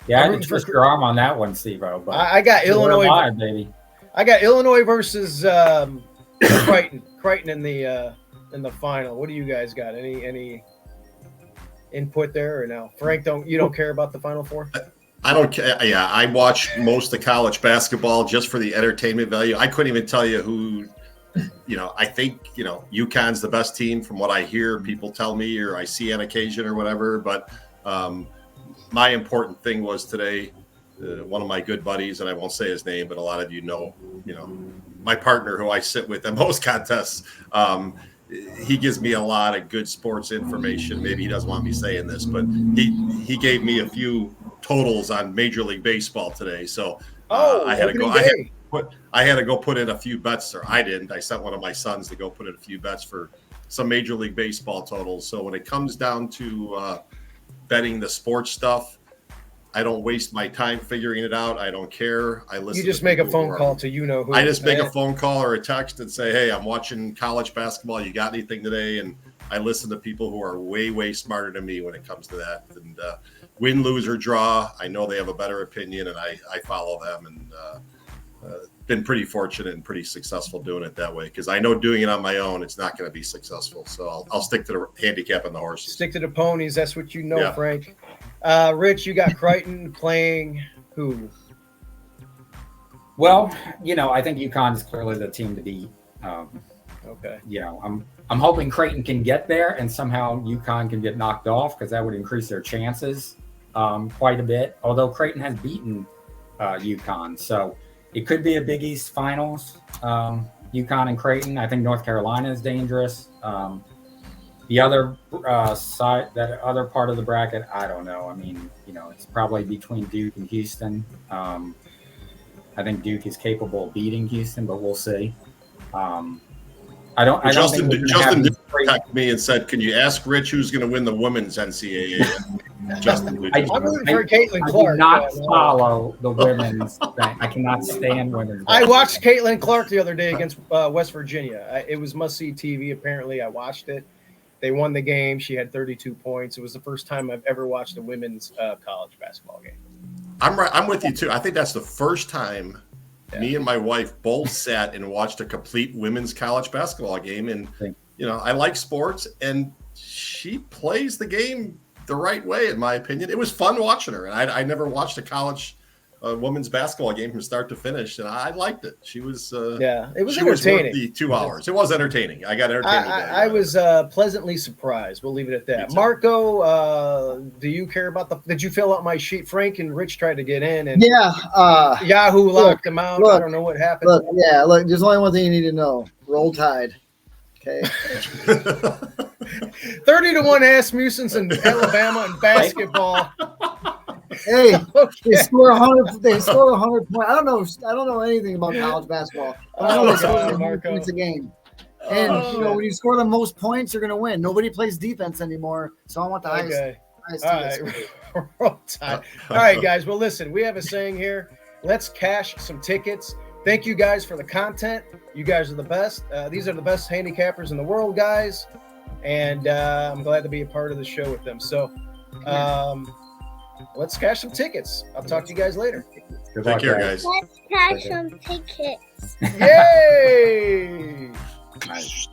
B: Yeah, I had to twist your arm on that one, Steve-O. But
A: I got Illinois,
B: alive, baby.
A: I got Illinois versus Crichton in the final. What do you guys got? Any input there or no? Frank, you don't care about the Final Four?
C: I don't care. Yeah, I watch most of college basketball just for the entertainment value. I couldn't even tell you who. I think UConn's the best team from what I hear people tell me or I see on occasion or whatever. But my important thing was today. One of my good buddies, and I won't say his name, but a lot of you know, my partner who I sit with in most contests. He gives me a lot of good sports information. Maybe he doesn't want me saying this, but he gave me a few totals on Major League Baseball today. So I had to go. I had to go put in a few bets, or I didn't. I sent one of my sons to go put in a few bets for some Major League Baseball totals. So when it comes down to betting the sports stuff, I don't waste my time figuring it out. I don't care. I listen.
A: You just make a phone call to who.
C: I just make a phone call or a text and say, "Hey, I'm watching college basketball. You got anything today?" And I listen to people who are way, way smarter than me when it comes to that. And win, lose, or draw, I know they have a better opinion, and I follow them. And been pretty fortunate and pretty successful doing it that way because I know doing it on my own, it's not going to be successful. So I'll stick to the handicap and the horses.
A: Stick to the ponies. That's what you know,
C: yeah.
A: Frank. Rich, you got Crichton playing who?
B: Well, I think UConn is clearly the team to beat.
A: Okay.
B: I'm hoping Creighton can get there and somehow UConn can get knocked off because that would increase their chances quite a bit. Although Creighton has beaten UConn, so it could be a Big East Finals. UConn and Creighton. I think North Carolina is dangerous. The other side, that other part of the bracket, I don't know. I mean, it's probably between Duke and Houston. I think Duke is capable of beating Houston, but we'll see.
C: Justin texted me and said, "Can you ask Rich who's going to win the women's NCAA?" Justin,
A: I'm rooting for Caitlin Clark.
B: I do not follow the women's thing. I cannot stand women's.
A: I watched Caitlin Clark the other day against West Virginia. It was must-see TV. Apparently, I watched it. They won the game. She had 32 points. It was the first time I've ever watched a women's college basketball game.
C: I'm with you too. I think that's the first time me and my wife both sat and watched a complete women's college basketball game. And I like sports, and she plays the game the right way, in my opinion. It was fun watching her, and I never watched a college women's basketball game from start to finish, and I liked it. She was
A: it was
C: she
A: entertaining.
C: Was worth the 2 hours. It was entertaining. I got entertained.
A: I was pleasantly surprised. We'll leave it at that. Marco, do you care about did you fill out my sheet? Frank and Rich tried to get in, and Yahoo locked them out. I don't know what happened.
D: Look, there's only one thing you need to know. Roll Tide. Okay.
A: 30-1 Asmussen's in Alabama in basketball.
D: Hey, they score 100. They score 100 points. I don't know anything about college basketball. I know they score 100 points a game. And
A: Oh,
D: you know,
A: shit.
D: when you score the most points, you're gonna win. Nobody plays defense anymore, so I want the highest.
A: Okay.
D: highest
A: All
D: defense.
A: right. Roll Tide. All right, guys. Well, listen, we have a saying here. Let's cash some tickets. Thank you guys for the content. You guys are the best. These are the best handicappers in the world, guys. And I'm glad to be a part of the show with them. So let's cash some tickets. I'll talk to you guys later.
B: Good
C: Take
B: luck,
C: care, guys.
F: Let's cash some tickets.
A: Yay!
B: Nice.